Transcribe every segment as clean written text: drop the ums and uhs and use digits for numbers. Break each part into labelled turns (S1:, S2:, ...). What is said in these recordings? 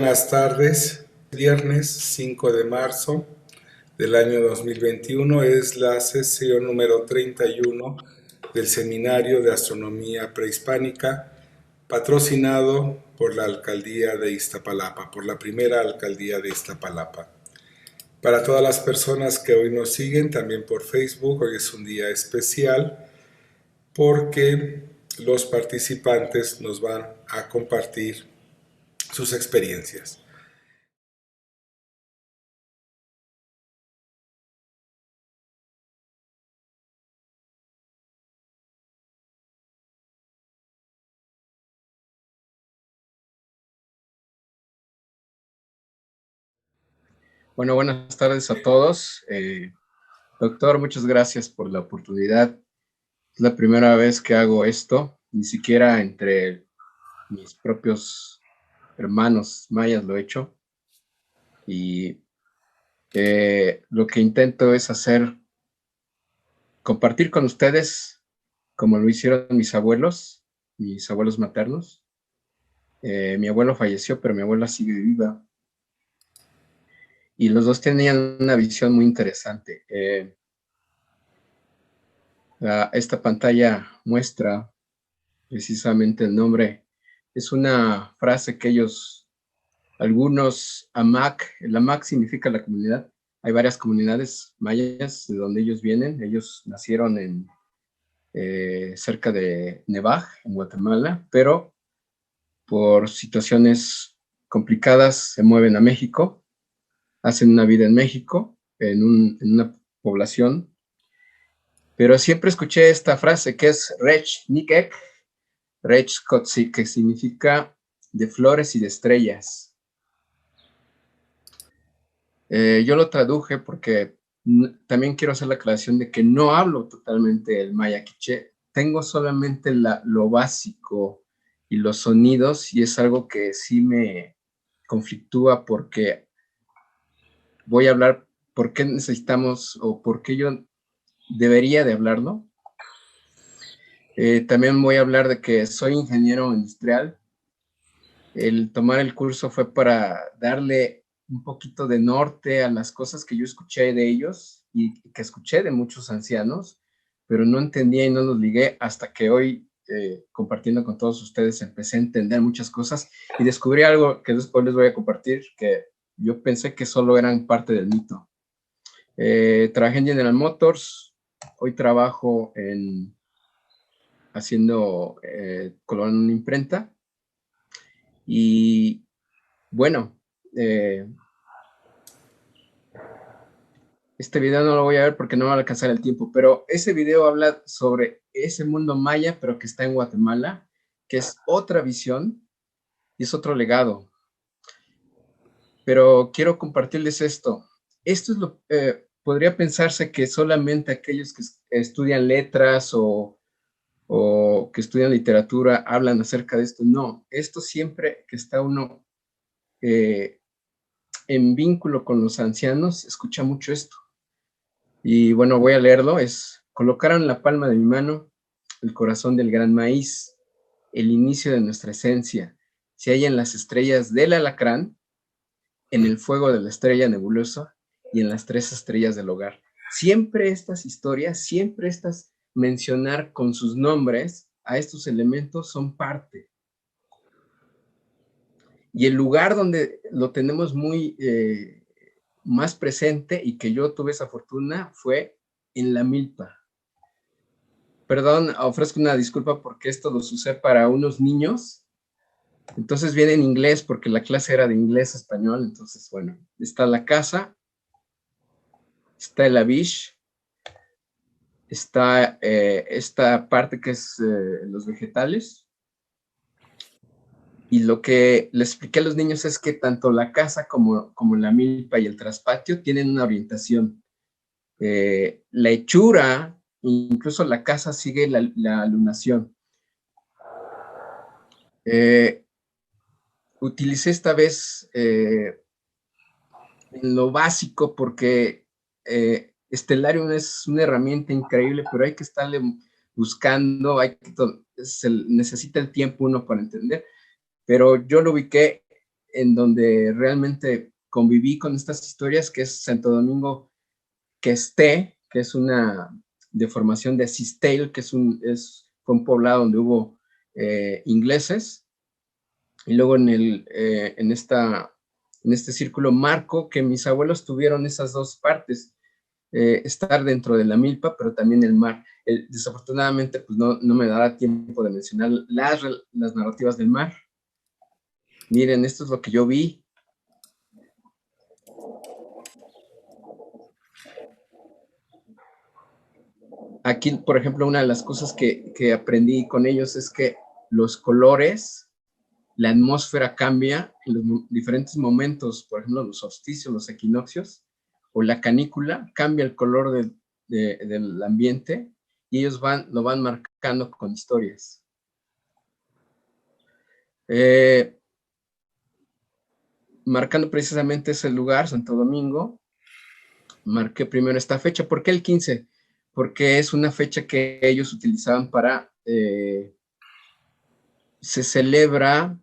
S1: buenas tardes. Viernes 5 de marzo del año 2021 es la sesión número 31 del Seminario de Astronomía Prehispánica, patrocinado por la Alcaldía de Iztapalapa, por la primera Alcaldía de Iztapalapa. Para todas las personas que hoy nos siguen, también por Facebook, hoy es un día especial porque los participantes nos van a compartir sus experiencias.
S2: Bueno, buenas tardes a todos. Doctor, muchas gracias por la oportunidad. Es la primera vez que hago esto, ni siquiera entre mis propios hermanos mayas lo he hecho. Y lo que intento es compartir con ustedes, como lo hicieron mis abuelos maternos. Mi abuelo falleció, pero mi abuela sigue viva. Y los dos tenían una visión muy interesante. Esta pantalla muestra precisamente el nombre. Es una frase que algunos AMAC, el AMAC significa la comunidad. Hay varias comunidades mayas de donde ellos vienen. Ellos nacieron cerca de Nevaj, en Guatemala, pero por situaciones complicadas se mueven a México, hacen una vida en México, en una población. Pero siempre escuché esta frase que es Rech Nikek, Rech Kotzi, que significa de flores y de estrellas. Yo lo traduje porque también quiero hacer la aclaración de que no hablo totalmente el maya quiché, tengo solamente lo básico y los sonidos, y es algo que sí me conflictúa porque voy a hablar por qué necesitamos o por qué yo debería de hablarlo. También voy a hablar de que soy ingeniero industrial. El tomar el curso fue para darle un poquito de norte a las cosas que yo escuché de ellos y que escuché de muchos ancianos, pero no entendía y no los ligué hasta que hoy, compartiendo con todos ustedes, empecé a entender muchas cosas y descubrí algo que después les voy a compartir, que yo pensé que solo eran parte del mito. Trabajé en General Motors, hoy trabajo haciendo color en una imprenta. Y bueno, este video no lo voy a ver porque no va a alcanzar el tiempo, pero ese video habla sobre ese mundo maya, pero que está en Guatemala, que es otra visión y es otro legado. Pero quiero compartirles esto. Esto es podría pensarse que solamente aquellos que estudian letras o que estudian literatura hablan acerca de esto. No, esto siempre que está uno en vínculo con los ancianos, escucha mucho esto. Y bueno, voy a leerlo. Colocaron en la palma de mi mano el corazón del gran maíz, el inicio de nuestra esencia. Se halla en las estrellas del alacrán, en el fuego de la estrella nebulosa y en las 3 estrellas del hogar. Siempre estas historias, siempre estas mencionar con sus nombres a estos elementos son parte. Y el lugar donde lo tenemos más presente y que yo tuve esa fortuna fue en la milpa. Perdón, ofrezco una disculpa porque esto lo usé para unos niños. Entonces viene en inglés porque la clase era de inglés-español. Entonces, bueno, está la casa, está el abish, está esta parte que es los vegetales. Y lo que les expliqué a los niños es que tanto la casa como la milpa y el traspatio tienen una orientación. La hechura, incluso la casa sigue la lunación. Utilicé esta vez en lo básico porque Stellarium es una herramienta increíble, pero hay que estarle buscando, se necesita el tiempo uno para entender, pero yo lo ubiqué en donde realmente conviví con estas historias, que es Santo Domingo Questé, que es una deformación de Cisteil, que fue un poblado donde hubo ingleses, y luego en este círculo marco que mis abuelos tuvieron esas dos partes, estar dentro de la milpa, pero también el mar. Desafortunadamente, pues no me dará tiempo de mencionar las narrativas del mar. Miren, esto es lo que yo vi. Aquí, por ejemplo, una de las cosas que aprendí con ellos es que los colores, la atmósfera cambia en los diferentes momentos, por ejemplo, los solsticios, los equinoccios, o la canícula, cambia el color del ambiente y ellos lo van marcando con historias. Marcando precisamente ese lugar, Santo Domingo, marqué primero esta fecha. ¿Por qué el 15? Porque es una fecha que ellos utilizaban para... se celebra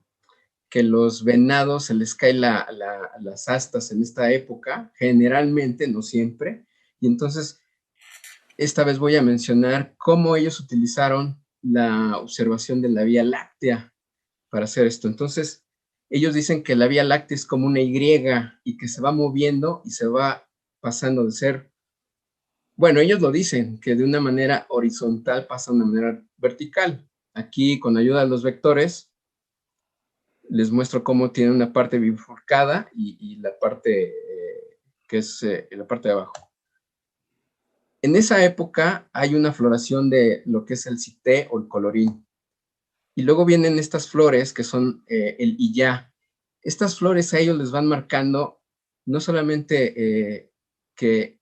S2: que los venados se les cae las astas en esta época, generalmente, no siempre, y entonces esta vez voy a mencionar cómo ellos utilizaron la observación de la Vía Láctea para hacer esto. Entonces, ellos dicen que la Vía Láctea es como una Y y que se va moviendo y se va pasando de ser, bueno, ellos lo dicen, que de una manera horizontal pasa a una manera vertical. Aquí, con ayuda de los vectores, les muestro cómo tiene una parte bifurcada y la parte que es la parte de abajo. En esa época hay una floración de lo que es el cité o el colorín. Y luego vienen estas flores que son el iyá. Estas flores a ellos les van marcando no solamente que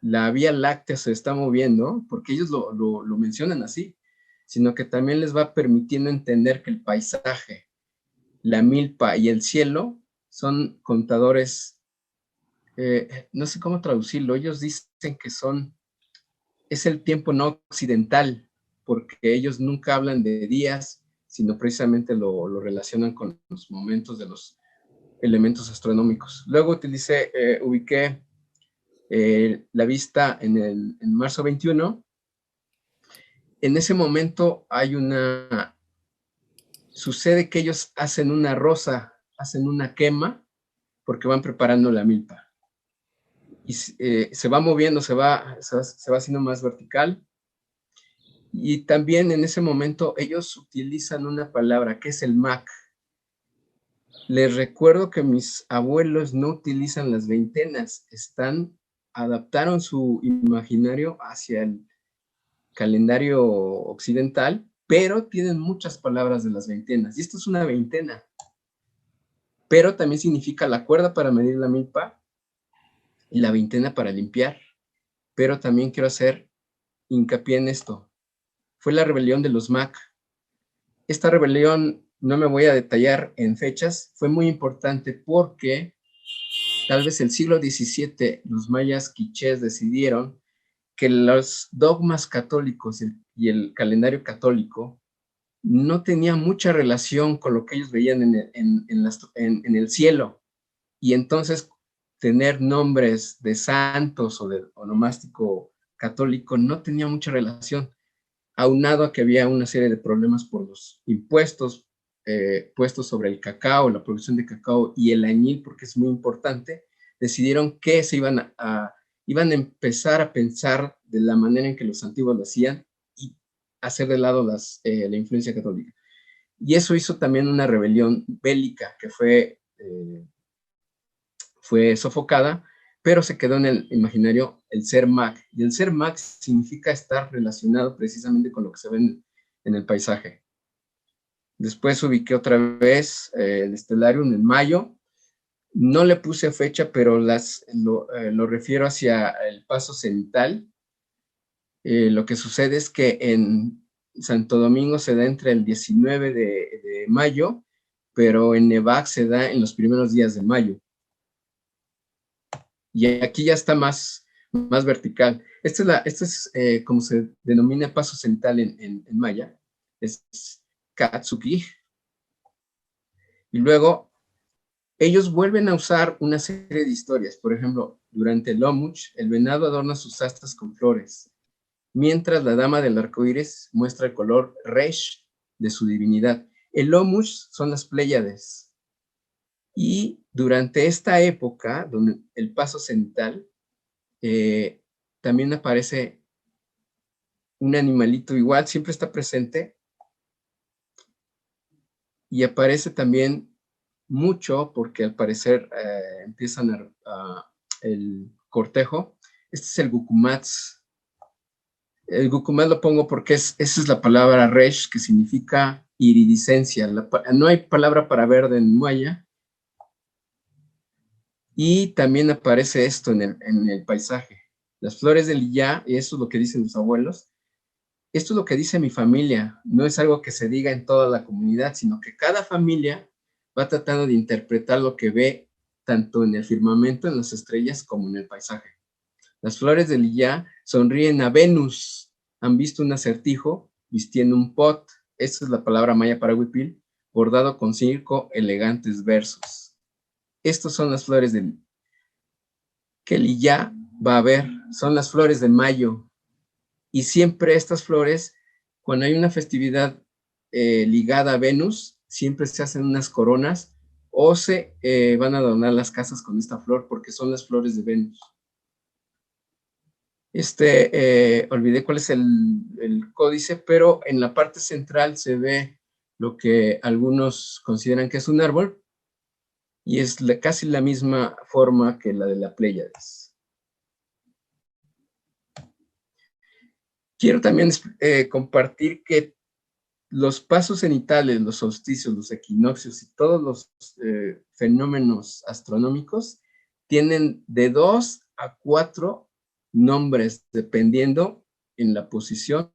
S2: la Vía Láctea se está moviendo, porque ellos lo mencionan así, sino que también les va permitiendo entender que el paisaje, la milpa y el cielo son contadores, no sé cómo traducirlo, ellos dicen que es el tiempo no occidental, porque ellos nunca hablan de días, sino precisamente lo relacionan con los momentos de los elementos astronómicos. Luego ubiqué la vista en marzo 21. En ese momento sucede que ellos hacen una rosa, hacen una quema, porque van preparando la milpa. Y se va moviendo, se va haciendo más vertical. Y también en ese momento ellos utilizan una palabra que es el MAC. Les recuerdo que mis abuelos no utilizan las veintenas, adaptaron su imaginario hacia el calendario occidental, pero tienen muchas palabras de las veintenas. Y esto es una veintena, pero también significa la cuerda para medir la milpa y la veintena para limpiar. Pero también quiero hacer hincapié en esto. Fue la rebelión de los MAC. Esta rebelión, no me voy a detallar en fechas, fue muy importante porque tal vez el siglo XVII los mayas quichés decidieron que los dogmas católicos y el calendario católico no tenía mucha relación con lo que ellos veían en el cielo. Y entonces tener nombres de santos o de onomástico católico no tenía mucha relación, aunado a que había una serie de problemas por los impuestos puestos sobre el cacao, la producción de cacao y el añil, porque es muy importante. Decidieron que iban a empezar a pensar de la manera en que los antiguos lo hacían y hacer de lado la influencia católica. Y eso hizo también una rebelión bélica que fue sofocada, pero se quedó en el imaginario el ser Mac. Y el ser Mac significa estar relacionado precisamente con lo que se ve en el paisaje. Después ubiqué otra vez el Stellarium en mayo. No le puse fecha, pero lo refiero hacia el paso cenital. Lo que sucede es que en Santo Domingo se da entre el 19 de mayo, pero en Nevac se da en los primeros días de mayo. Y aquí ya está más vertical. Esta es como se denomina paso cenital en maya, es Katsuki. Y luego ellos vuelven a usar una serie de historias. Por ejemplo, durante el Omuch, el venado adorna sus astas con flores, mientras la dama del arco iris muestra el color Resh de su divinidad. El Omuch son las Pléyades. Y durante esta época, donde el paso cenital, también aparece un animalito igual, siempre está presente, y aparece también mucho porque al parecer empiezan el cortejo. Este es el Gucumatz. El Gucumatz lo pongo porque esa es la palabra Resh, que significa iridiscencia. No hay palabra para verde en maya. Y también aparece esto en el paisaje. Las flores del Iyá, y eso es lo que dicen los abuelos. Esto es lo que dice mi familia. No es algo que se diga en toda la comunidad, sino que cada familia va tratando de interpretar lo que ve tanto en el firmamento, en las estrellas, como en el paisaje. Las flores del Iyá sonríen a Venus. Han visto un acertijo vistiendo un pot. Esa es la palabra maya para huipil, bordado con 5 elegantes versos. Estas son las flores que el Iyá va a ver. Son las flores de mayo. Y siempre estas flores, cuando hay una festividad ligada a Venus, siempre se hacen unas coronas o se van a adornar las casas con esta flor porque son las flores de Venus. Olvidé cuál es el códice, pero en la parte central se ve lo que algunos consideran que es un árbol y es casi la misma forma que la de la Pléyades. Quiero también compartir que los pasos cenitales, los solsticios, los equinoccios y todos los fenómenos astronómicos tienen de 2 a 4 nombres, dependiendo en la posición,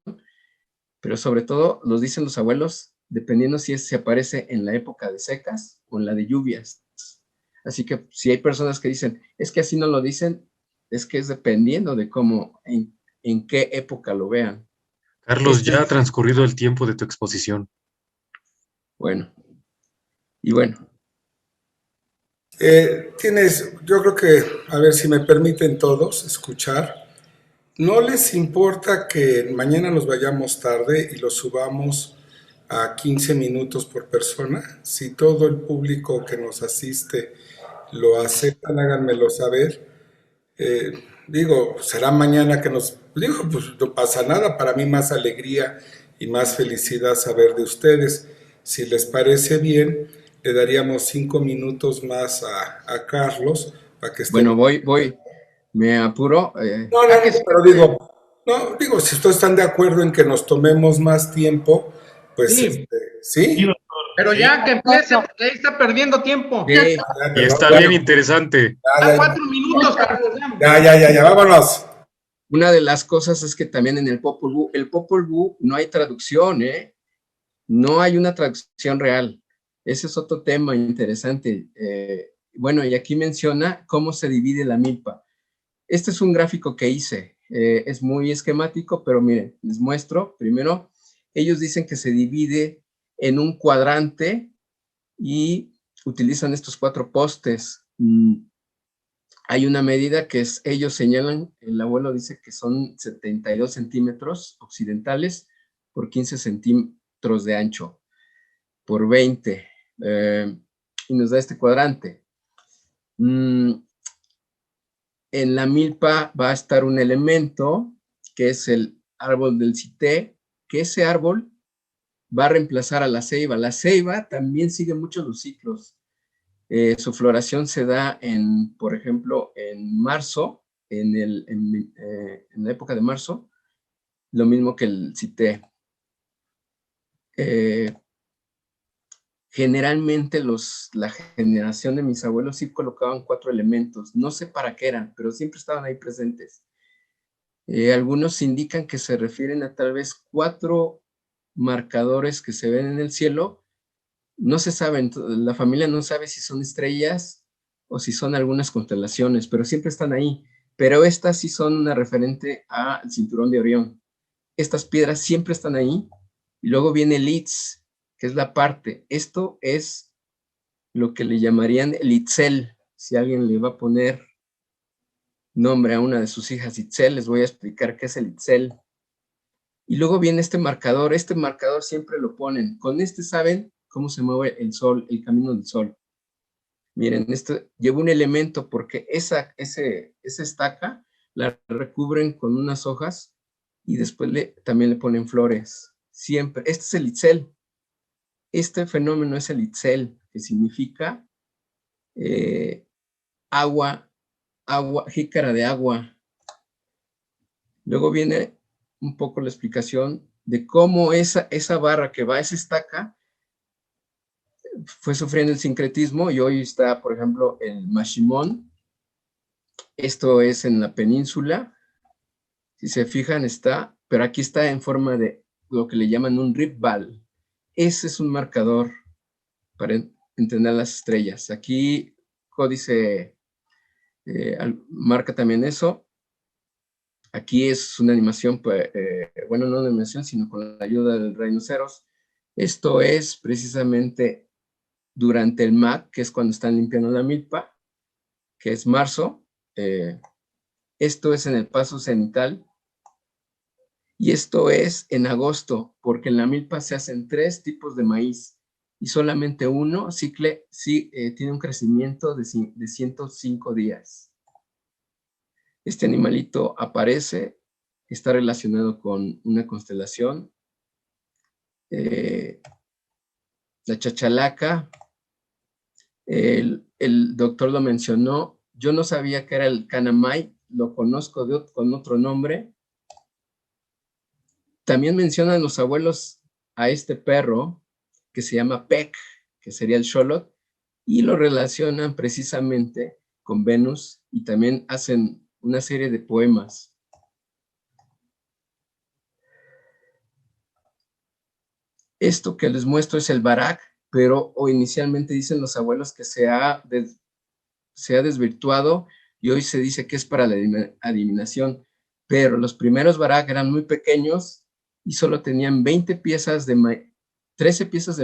S2: pero sobre todo, los dicen los abuelos, dependiendo si se aparece en la época de secas o en la de lluvias. Así que si hay personas que dicen, es que así no lo dicen, es que es dependiendo de cómo, en qué época lo vean.
S3: Carlos, ya ha transcurrido el tiempo de tu exposición.
S2: Bueno, y bueno.
S1: Yo creo que, a ver si me permiten todos escuchar, ¿no les importa que mañana nos vayamos tarde y lo subamos a 15 minutos por persona? Si todo el público que nos asiste lo aceptan, háganmelo saber. Digo, será mañana que nos... Digo, pues no pasa nada, para mí más alegría y más felicidad saber de ustedes. Si les parece bien, le daríamos 5 minutos más a Carlos para que esté...
S2: Bueno, voy, me apuro.
S1: No, pero digo, si ustedes están de acuerdo en que nos tomemos más tiempo, pues
S4: sí.
S1: ¿sí?
S4: Pero ya que empiece, porque ahí está perdiendo tiempo.
S2: Sí.
S3: Y está bien interesante.
S4: A 4 minutos, Carlos.
S1: Ya, vámonos.
S2: Una de las cosas es que también en el Popol Vuh no hay traducción, ¿eh? No hay una traducción real. Ese es otro tema interesante. Bueno, y aquí menciona cómo se divide la milpa. Este es un gráfico que hice. Es muy esquemático, pero miren, les muestro. Primero, ellos dicen que se divide en un cuadrante y utilizan estos 4 postes. Hay una medida que ellos señalan, el abuelo dice que son 72 centímetros occidentales por 15 centímetros de ancho, por 20, y nos da este cuadrante. En la milpa va a estar un elemento que es el árbol del cité, que ese árbol va a reemplazar a la ceiba. La ceiba también sigue mucho los ciclos. Su floración se da por ejemplo, en marzo, en la época de marzo, lo mismo que el cité. Generalmente la generación de mis abuelos sí colocaban 4 elementos, no sé para qué eran, pero siempre estaban ahí presentes. Algunos indican que se refieren a tal vez 4 marcadores que se ven en el cielo. No se sabe, la familia no sabe si son estrellas o si son algunas constelaciones, pero siempre están ahí. Pero estas sí son una referente al cinturón de Orión. Estas piedras siempre están ahí. Y luego viene el Litz, que es la parte. Esto es lo que le llamarían el Itzel. Si alguien le va a poner nombre a una de sus hijas Itzel, les voy a explicar qué es el Itzel. Y luego viene este marcador siempre lo ponen. Con este saben cómo se mueve el sol, el camino del sol. Miren, esto lleva un elemento porque esa estaca la recubren con unas hojas y después también le ponen flores. Siempre. Este es el Itzel. Este fenómeno es el Itzel, que significa agua, jícara de agua. Luego viene un poco la explicación de cómo esa barra que va a esa estaca fue sufriendo el sincretismo y hoy está, por ejemplo, el Mashimón. Esto es en la península. Si se fijan, pero aquí está en forma de lo que le llaman un ripbal. Ese es un marcador para entender las estrellas. Aquí Códice marca también eso. Aquí es una animación, bueno, no una animación, sino con la ayuda del rinoceros. Esto es precisamente durante el MAC, que es cuando están limpiando la milpa, que es marzo. Esto es en el paso cenital. Y esto es en agosto, porque en la milpa se hacen 3 tipos de maíz y solamente uno tiene un crecimiento de 105 días. Este animalito aparece, está relacionado con una constelación, la chachalaca. El doctor lo mencionó, yo no sabía que era el canamay, lo conozco con otro nombre. También mencionan los abuelos a este perro que se llama Peck, que sería el Xolotl, y lo relacionan precisamente con Venus y también hacen una serie de poemas. Esto que les muestro es el Barak, pero inicialmente dicen los abuelos que se ha desvirtuado y hoy se dice que es para la adivinación, pero los primeros Barak eran muy pequeños y solo tenían 13 piezas de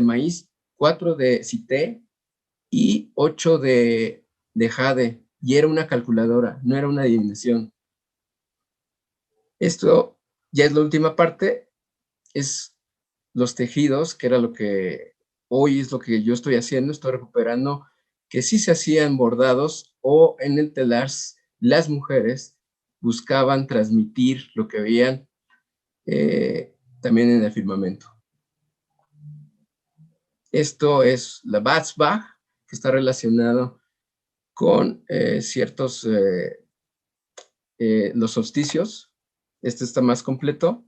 S2: maíz, 4 de cité y 8 de jade, y era una calculadora, no era una adivinación. Esto ya es la última parte, es los tejidos, que era lo que hoy es lo que yo estoy haciendo, estoy recuperando que sí se hacían bordados o en el telar las mujeres buscaban transmitir lo que veían también en el firmamento. Esto es la Batzbach, que está relacionado con ciertos los solsticios. Este está más completo.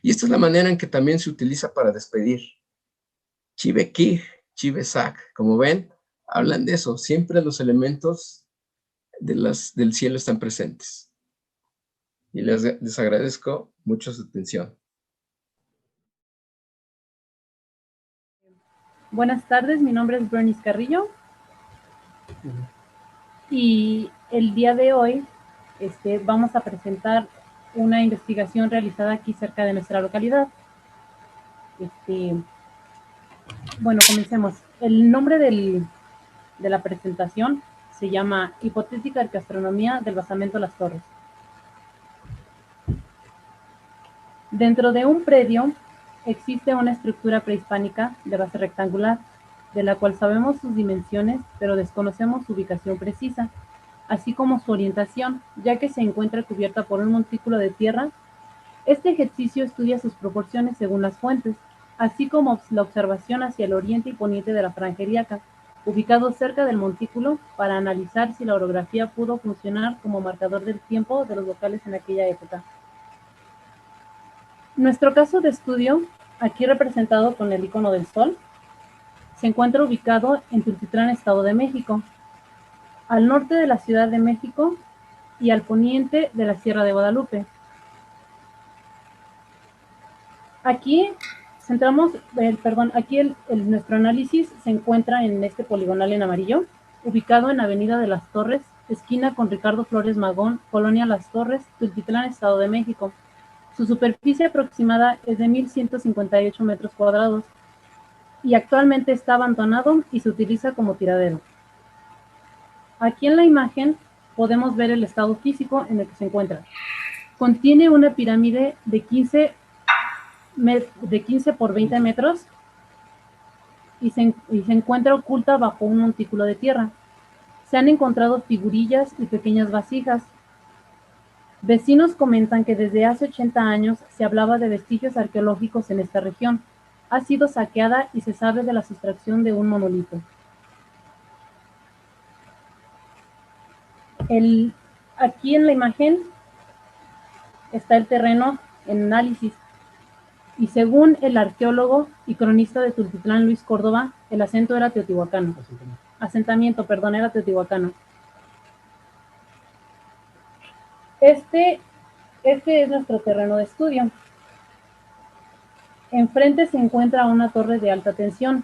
S2: Y esta es la manera en que también se utiliza para despedir. Chivekij, Chivesac, como ven, hablan de eso. Siempre los elementos del cielo están presentes. Y les agradezco mucho su atención.
S5: Buenas tardes, mi nombre es Bernice Carrillo. Y el día de hoy vamos a presentar una investigación realizada aquí cerca de nuestra localidad. Bueno, comencemos. El nombre de la presentación se llama Hipotética Arqueastronomía del Basamento Las Torres. Dentro de un predio existe una estructura prehispánica de base rectangular, de la cual sabemos sus dimensiones, pero desconocemos su ubicación precisa, así como su orientación, ya que se encuentra cubierta por un montículo de tierra. Este ejercicio estudia sus proporciones según las fuentes, así como la observación hacia el oriente y poniente de la franja ilíaca, ubicado cerca del montículo, para analizar si la orografía pudo funcionar como marcador del tiempo de los locales en aquella época. Nuestro caso de estudio, aquí representado con el icono del sol, se encuentra ubicado en Tultitlán, Estado de México, al norte de la Ciudad de México y al poniente de la Sierra de Guadalupe. Aquí nuestro análisis se encuentra en este poligonal en amarillo, ubicado en Avenida de las Torres, esquina con Ricardo Flores Magón, Colonia Las Torres, Tultitlán, Estado de México. Su superficie aproximada es de 1,158 metros cuadrados. y actualmente está abandonado y se utiliza como tiradero. Aquí en la imagen podemos ver el estado físico en el que se encuentra. Contiene una pirámide de 15 por 20 metros y se encuentra oculta bajo un montículo de tierra. Se han encontrado figurillas y pequeñas vasijas. Vecinos comentan que desde hace 80 años se hablaba de vestigios arqueológicos en esta región. Ha sido saqueada y se sabe de la sustracción de un monolito. Aquí en la imagen está el terreno en análisis. Y según el arqueólogo y cronista de Tultitlán, Luis Córdoba, el acento era teotihuacano. Asentamiento, perdón, era teotihuacano. Este es nuestro terreno de estudio. Enfrente se encuentra una torre de alta tensión.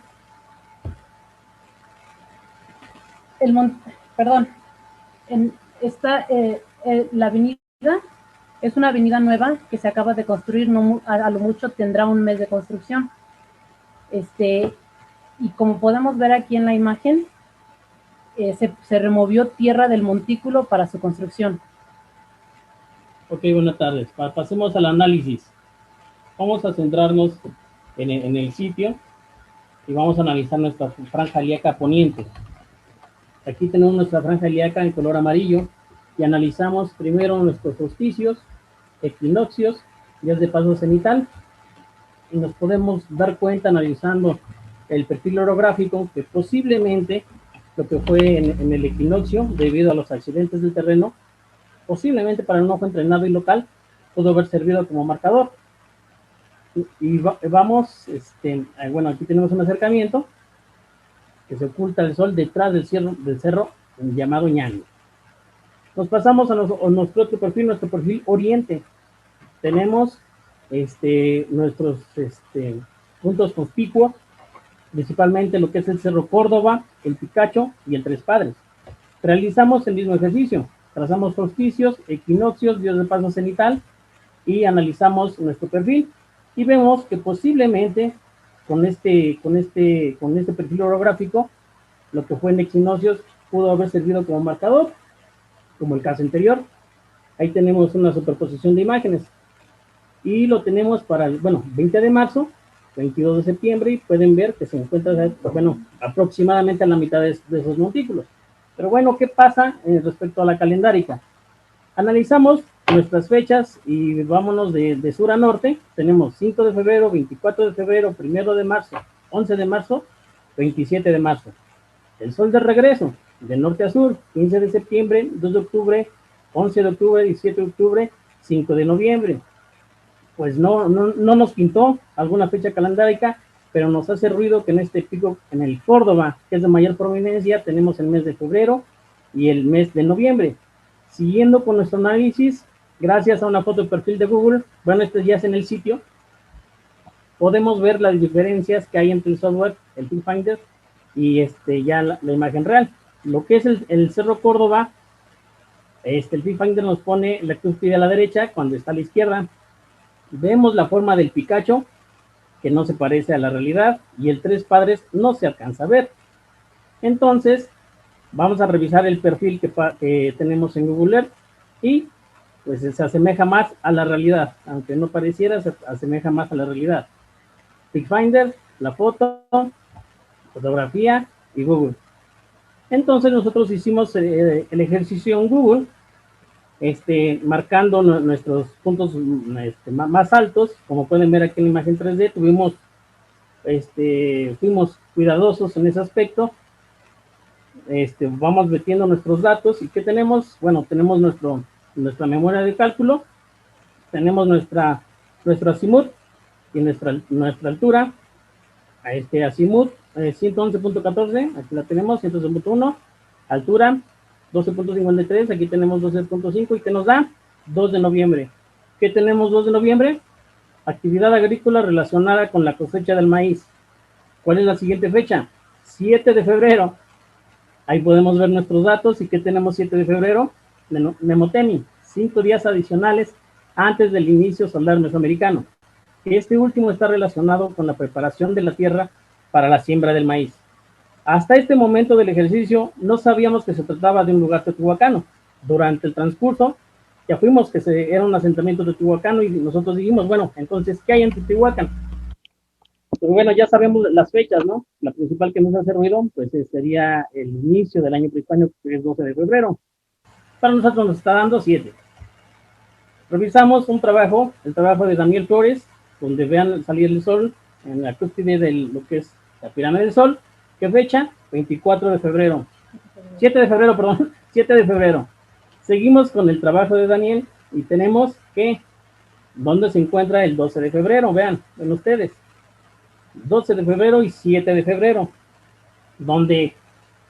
S5: La avenida es una avenida nueva que se acaba de construir, a lo mucho tendrá un mes de construcción. Y como podemos ver aquí en la imagen, se removió tierra del montículo para su construcción.
S6: Ok, buenas tardes. Pasemos al análisis. Vamos a centrarnos en el sitio y vamos a analizar nuestra franja ilíaca poniente. Aquí tenemos nuestra franja ilíaca en color amarillo y analizamos primero nuestros solsticios, equinoccios, días de paso cenital, y nos podemos dar cuenta analizando el perfil orográfico que posiblemente lo que fue en el equinoccio, debido a los accidentes del terreno, posiblemente para un ojo entrenado y local, pudo haber servido como marcador. Y vamos, bueno, aquí tenemos un acercamiento que se oculta el sol detrás del cerro llamado Ñango. Nos pasamos a nuestro otro perfil, nuestro perfil oriente. Tenemos nuestros puntos conspicuos, principalmente lo que es el Cerro Córdoba, el Picacho y el Tres Padres. Realizamos el mismo ejercicio, trazamos solsticios, equinoccios, días de paso cenital y analizamos nuestro perfil y vemos que posiblemente con este perfil orográfico, lo que fue en equinoccios pudo haber servido como marcador, como el caso anterior. Ahí tenemos una superposición de imágenes y lo tenemos para el 20 de marzo, 22 de septiembre, y pueden ver que se encuentra, aproximadamente a la mitad de esos montículos. Pero bueno, ¿qué pasa respecto a la calendárica? Analizamos nuestras fechas y vámonos de sur a norte. Tenemos 5 de febrero, 24 de febrero, 1 de marzo, 11 de marzo, 27 de marzo. El sol de regreso, de norte a sur, 15 de septiembre, 2 de octubre, 11 de octubre, 17 de octubre, 5 de noviembre. Pues no nos pintó alguna fecha calendárica, pero nos hace ruido que en este pico, en el Córdoba, que es de mayor prominencia, tenemos el mes de febrero y el mes de noviembre. Siguiendo con nuestro análisis, gracias a una foto de perfil de Google, esto ya es en el sitio, podemos ver las diferencias que hay entre el software, el Viewfinder, y ya la imagen real. Lo que es el Cerro Córdoba, el Viewfinder nos pone la cúspide a la derecha, cuando está a la izquierda. Vemos la forma del Picacho, que no se parece a la realidad, y el Tres Padres no se alcanza a ver. Entonces, vamos a revisar el perfil que tenemos en Google Earth, y pues se asemeja más a la realidad, aunque no pareciera, se asemeja más a la realidad. Viewfinder, la foto, fotografía y Google. Entonces nosotros hicimos el ejercicio en Google, marcando nuestros puntos más altos. Como pueden ver aquí en la imagen 3D, fuimos cuidadosos en ese aspecto. Vamos metiendo nuestros datos. ¿Y qué tenemos? Bueno, tenemos nuestra memoria de cálculo, tenemos nuestro azimut y nuestra altura. Azimut 111.14, aquí la tenemos, 111.1, altura 12.53, aquí tenemos 12.5, y que nos da 2 de noviembre. ¿Qué tenemos 2 de noviembre? Actividad agrícola relacionada con la cosecha del maíz. ¿Cuál es la siguiente fecha? 7 de febrero. Ahí podemos ver nuestros datos. ¿Y qué tenemos 7 de febrero? Nemoteni, 5 días adicionales antes del inicio solar mesoamericano. Este último está relacionado con la preparación de la tierra para la siembra del maíz. Hasta este momento del ejercicio no sabíamos que se trataba de un lugar teotihuacano. Durante el transcurso ya fuimos que era un asentamiento teotihuacano y nosotros dijimos, bueno, entonces, ¿qué hay en Teotihuacán? Pues bueno, ya sabemos las fechas, ¿no? La principal que nos hace ruido, pues sería el inicio del año prehispánico, que es 12 de febrero. Para nosotros nos está dando 7. Revisamos un trabajo, el trabajo de Daniel Flores, donde vean salir el sol en la cúspide de lo que es la pirámide del sol. ¿Qué fecha? 24 de febrero. 7 de febrero, perdón. 7 de febrero. Seguimos con el trabajo de Daniel y tenemos que, ¿dónde se encuentra el 12 de febrero? Vean, ven ustedes. 12 de febrero y 7 de febrero. Donde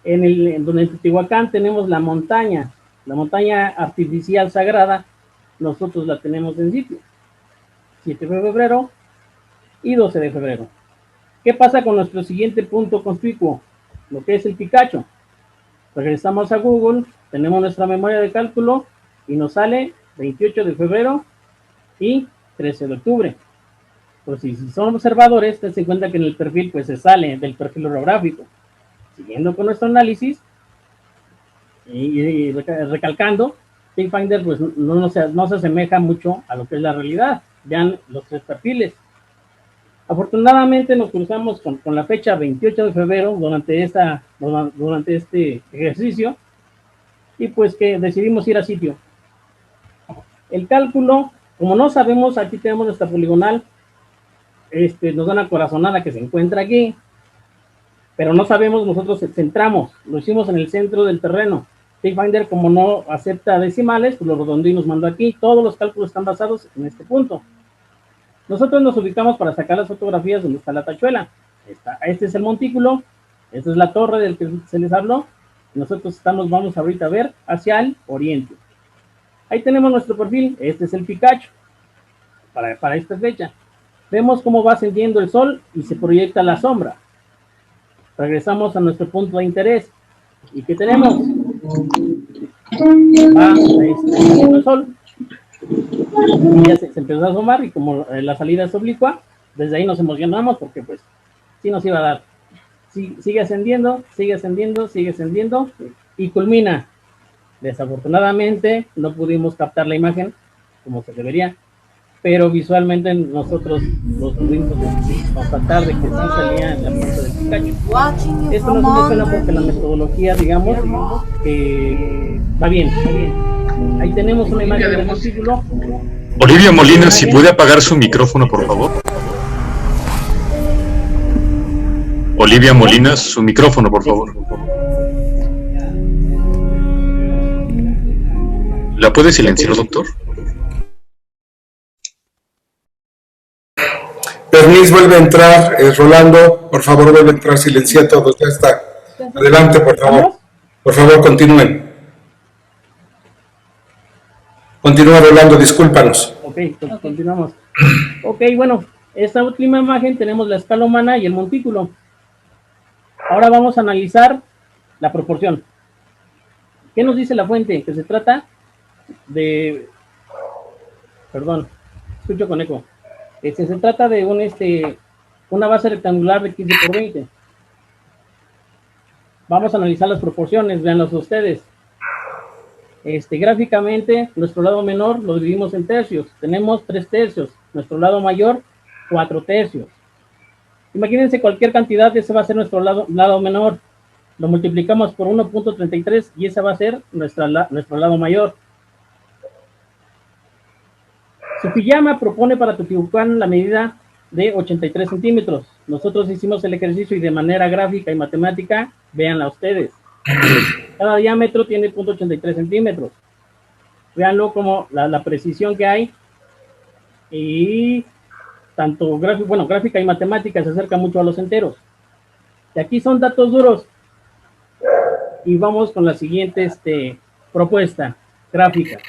S6: en Teotihuacán tenemos la montaña artificial sagrada, nosotros la tenemos en sitio. 7 de febrero y 12 de febrero. ¿Qué pasa con nuestro siguiente punto conspicuo? Lo que es el Picacho. Regresamos a Google, tenemos nuestra memoria de cálculo y nos sale 28 de febrero y 13 de octubre. Pues si son observadores, te das cuenta que en el perfil pues se sale del perfil orográfico. Siguiendo con nuestro análisis y recalcando, Pathfinder pues no se asemeja mucho a lo que es la realidad. Vean los 3 perfiles. Afortunadamente nos cruzamos con la fecha 28 de febrero durante este ejercicio y pues que decidimos ir a sitio. El cálculo, como no sabemos, aquí tenemos nuestra poligonal, nos da una corazonada que se encuentra aquí, pero no sabemos, nosotros centramos, lo hicimos en el centro del terreno. Pathfinder, como no acepta decimales, pues lo redondeó y nos mandó aquí. Todos los cálculos están basados en este punto. Nosotros nos ubicamos para sacar las fotografías donde está la tachuela. Este es el montículo, esta es la torre del que se les habló. Nosotros vamos ahorita a ver hacia el oriente. Ahí tenemos nuestro perfil, este es el Picacho, para esta fecha. Vemos cómo va ascendiendo el sol y se proyecta la sombra. Regresamos a nuestro punto de interés. ¿Y qué tenemos? Va el sol. Y ya se empezó a asomar y como la salida es oblicua, desde ahí nos emocionamos porque pues sí nos iba a dar. Sigue ascendiendo y culmina. Desafortunadamente no pudimos captar la imagen como se debería, pero visualmente nosotros los pudimos constatar de que sí salía en la parte del Picacho. Esto no se menciona porque la metodología, digamos que va bien. Ahí tenemos una imagen del montículo.
S3: Olivia Molina, si puede apagar su micrófono, por favor. Olivia Molina, su micrófono, por favor. ¿La puede silenciar, doctor?
S1: Permis vuelve a entrar. Rolando, por favor, vuelve a entrar. Silencia todo. Ya está. Adelante, por favor. Por favor, continúen. Continúa, Rolando, discúlpanos.
S6: Ok, pues continuamos. Ok, bueno, esta última imagen tenemos la escala humana y el montículo. Ahora vamos a analizar la proporción. ¿Qué nos dice la fuente? Que se trata de... Perdón, escucho con eco. Se trata de una base rectangular de 15 por 20. Vamos a analizar las proporciones, véanlos ustedes. Gráficamente, nuestro lado menor lo dividimos en tercios. Tenemos 3 tercios. Nuestro lado mayor, 4 tercios. Imagínense cualquier cantidad, ese va a ser nuestro lado menor. Lo multiplicamos por 1.33 y ese va a ser nuestro lado mayor. Sufiyama propone para Teotihuacán la medida de 83 centímetros. Nosotros hicimos el ejercicio y de manera gráfica y matemática, véanla ustedes. Cada diámetro tiene 0.83 centímetros. Véanlo como la precisión que hay. Y tanto gráfica y matemática se acerca mucho a los enteros. Y aquí son datos duros. Y vamos con la siguiente propuesta gráfica.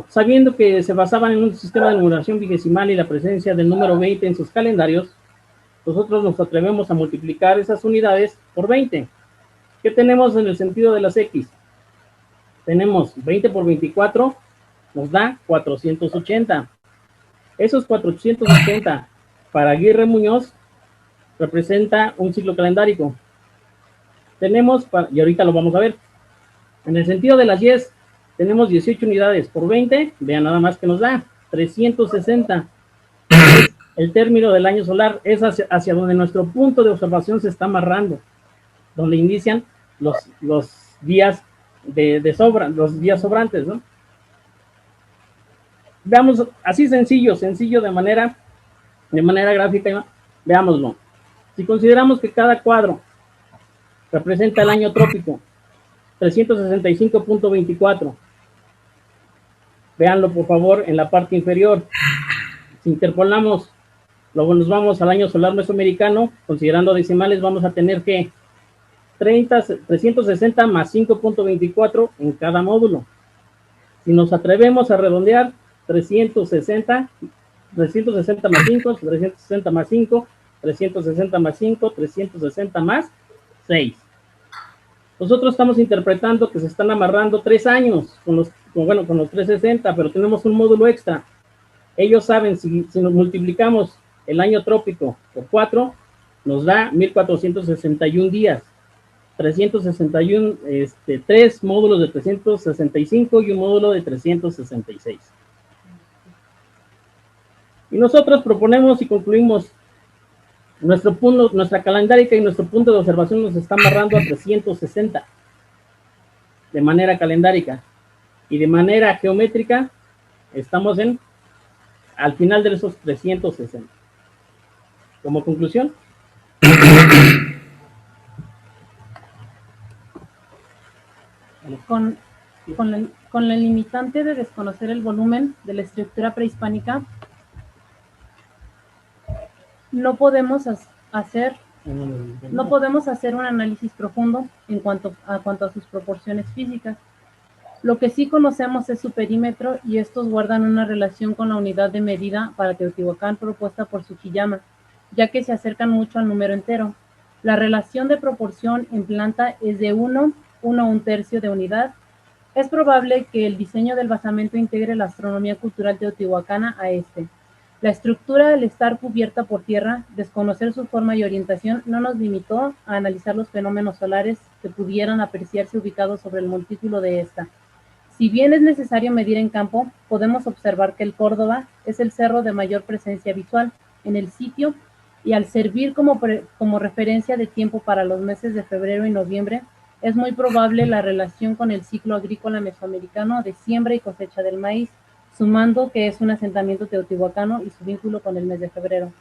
S6: Sabiendo que se basaban en un sistema de numeración vigesimal y la presencia del número 20 en sus calendarios, nosotros nos atrevemos a multiplicar esas unidades por 20. ¿Qué tenemos en el sentido de las X? Tenemos 20 por 24, nos da 480. Esos 480 para Aguirre Muñoz representa un ciclo calendárico. Tenemos, y ahorita lo vamos a ver, en el sentido de las 10, tenemos 18 unidades por 20, vean nada más que nos da, 360. El término del año solar es hacia donde nuestro punto de observación se está amarrando, donde inician los días los días sobrantes, ¿no? Veamos, así sencillo de manera gráfica, veámoslo. Si consideramos que cada cuadro representa el año trópico, 365.24, véanlo por favor en la parte inferior. Si interpolamos, luego nos vamos al año solar mesoamericano, considerando decimales, vamos a tener que 360 más 5.24 en cada módulo. Si nos atrevemos a redondear, 360 más 5, 360 más 5, 360 más 5, 360 más 6. Nosotros estamos interpretando que se están amarrando 3 años con los 360, pero tenemos un módulo extra. Ellos saben, si nos multiplicamos el año trópico por 4, nos da 1461 días. 361, 3 módulos de 365 y un módulo de 366. Y nosotros proponemos y concluimos nuestra calendárica y nuestro punto de observación nos está amarrando a 360 de manera calendárica, y de manera geométrica estamos al final de esos 360. Como conclusión,
S5: Con la limitante de desconocer el volumen de la estructura prehispánica, no podemos hacer un análisis profundo en cuanto a sus proporciones físicas. Lo que sí conocemos es su perímetro, y estos guardan una relación con la unidad de medida para Teotihuacán propuesta por Tsukiyama, ya que se acercan mucho al número entero. La relación de proporción en planta es de 1 a 1/3 de unidad. Es probable que el diseño del basamento integre la astronomía cultural teotihuacana a este. La estructura, al estar cubierta por tierra, desconocer su forma y orientación, no nos limitó a analizar los fenómenos solares que pudieran apreciarse ubicados sobre el montículo de esta. Si bien es necesario medir en campo, podemos observar que el Córdoba es el cerro de mayor presencia visual en el sitio, y al servir como referencia de tiempo para los meses de febrero y noviembre, es muy probable la relación con el ciclo agrícola mesoamericano de siembra y cosecha del maíz, sumando que es un asentamiento teotihuacano y su vínculo con el mes de febrero.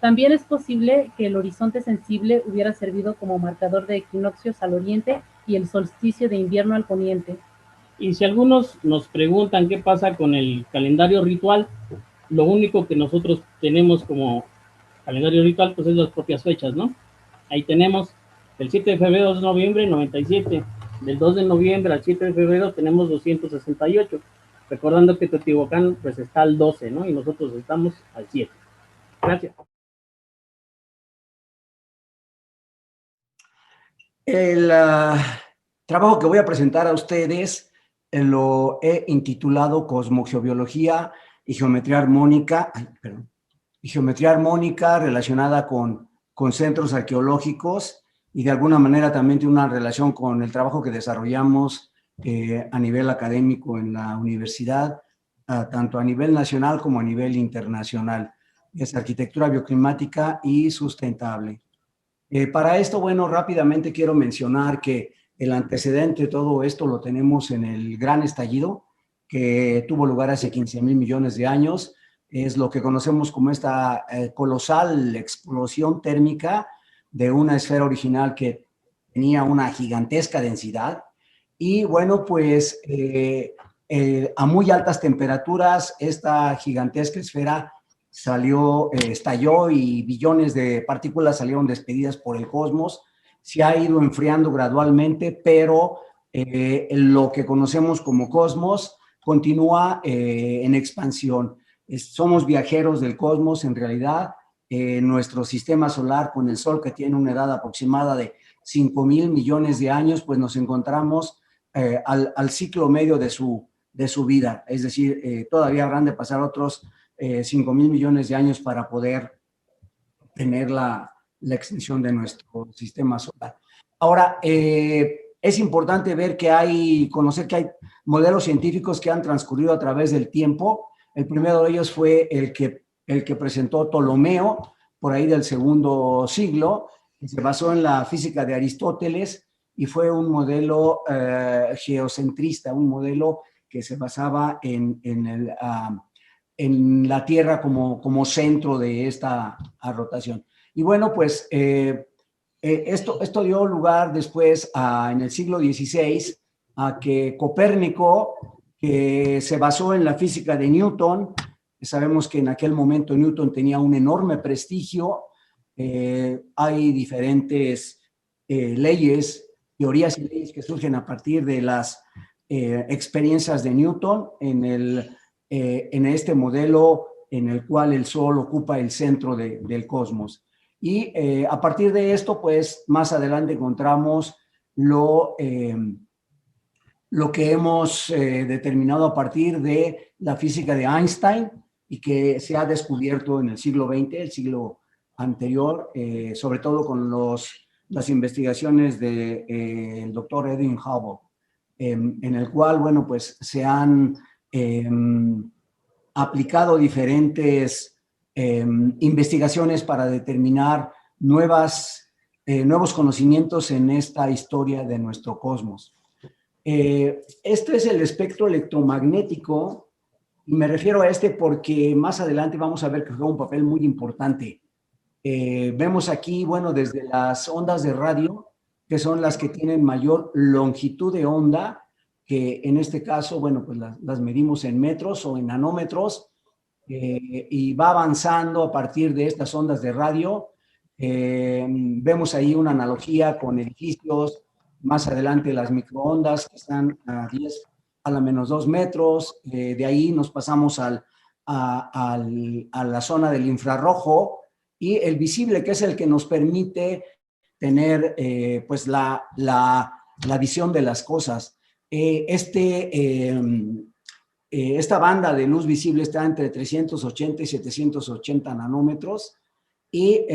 S5: También es posible que el horizonte sensible hubiera servido como marcador de equinoccios al oriente y el solsticio de invierno al poniente.
S6: y si algunos nos preguntan qué pasa con el calendario ritual, lo único que nosotros tenemos como calendario ritual pues es las propias fechas, ¿no? Ahí tenemos el 7 de febrero, 2 de noviembre, 97. Del 2 de noviembre al 7 de febrero tenemos 268. Recordando que Teotihuacán pues está al 12, ¿no? Y nosotros estamos al 7. Gracias.
S7: El trabajo que voy a presentar a ustedes lo he intitulado Cosmogeobiología y Geometría Armónica, relacionada con centros arqueológicos, y de alguna manera también tiene una relación con el trabajo que desarrollamos a nivel académico en la universidad, tanto a nivel nacional como a nivel internacional. Es arquitectura bioclimática y sustentable. Para esto, bueno, rápidamente quiero mencionar que el antecedente de todo esto lo tenemos en el gran estallido que tuvo lugar hace 15,000 millones de años. Es lo que conocemos como esta colosal explosión térmica de una esfera original que tenía una gigantesca densidad. Y bueno, pues a muy altas temperaturas esta gigantesca esfera estalló, y billones de partículas salieron despedidas por el cosmos. Se ha ido enfriando gradualmente, pero lo que conocemos como cosmos continúa en expansión. Somos viajeros del cosmos en realidad. Nuestro sistema solar, con el Sol que tiene una edad aproximada de 5,000 millones de años, pues nos encontramos al ciclo medio de su vida. Es decir, todavía habrán de pasar otros 5,000 millones de años para poder tener la extensión de nuestro sistema solar. Ahora, es importante ver que conocer que hay modelos científicos que han transcurrido a través del tiempo. El primero de ellos fue el que presentó Ptolomeo, por ahí del segundo siglo, que se basó en la física de Aristóteles y fue un modelo geocentrista, un modelo que se basaba en la Tierra como centro de esta rotación. Y bueno, pues esto dio lugar después, en el siglo XVI, a que Copérnico, que se basó en la física de Newton, sabemos que en aquel momento Newton tenía un enorme prestigio, hay diferentes leyes, teorías y leyes que surgen a partir de las experiencias de Newton en este modelo en el cual el Sol ocupa el centro del cosmos. Y a partir de esto, pues más adelante encontramos lo que hemos determinado a partir de la física de Einstein y que se ha descubierto en el siglo XX, el siglo anterior, sobre todo con las investigaciones del doctor Edwin Hubble, en el cual, bueno, pues se han aplicado diferentes investigaciones para determinar nuevos conocimientos en esta historia de nuestro cosmos. Este es el espectro electromagnético, y me refiero a este porque más adelante vamos a ver que juega un papel muy importante. Vemos aquí, bueno, desde las ondas de radio, que son las que tienen mayor longitud de onda, que en este caso, bueno, pues las medimos en metros o en nanómetros, y va avanzando a partir de estas ondas de radio. Vemos ahí una analogía con edificios, más adelante las microondas que están a 10 a la menos 2 metros, de ahí nos pasamos a la zona del infrarrojo y el visible, que es el que nos permite tener pues la visión de las cosas. Esta banda de luz visible está entre 380 y 780 nanómetros y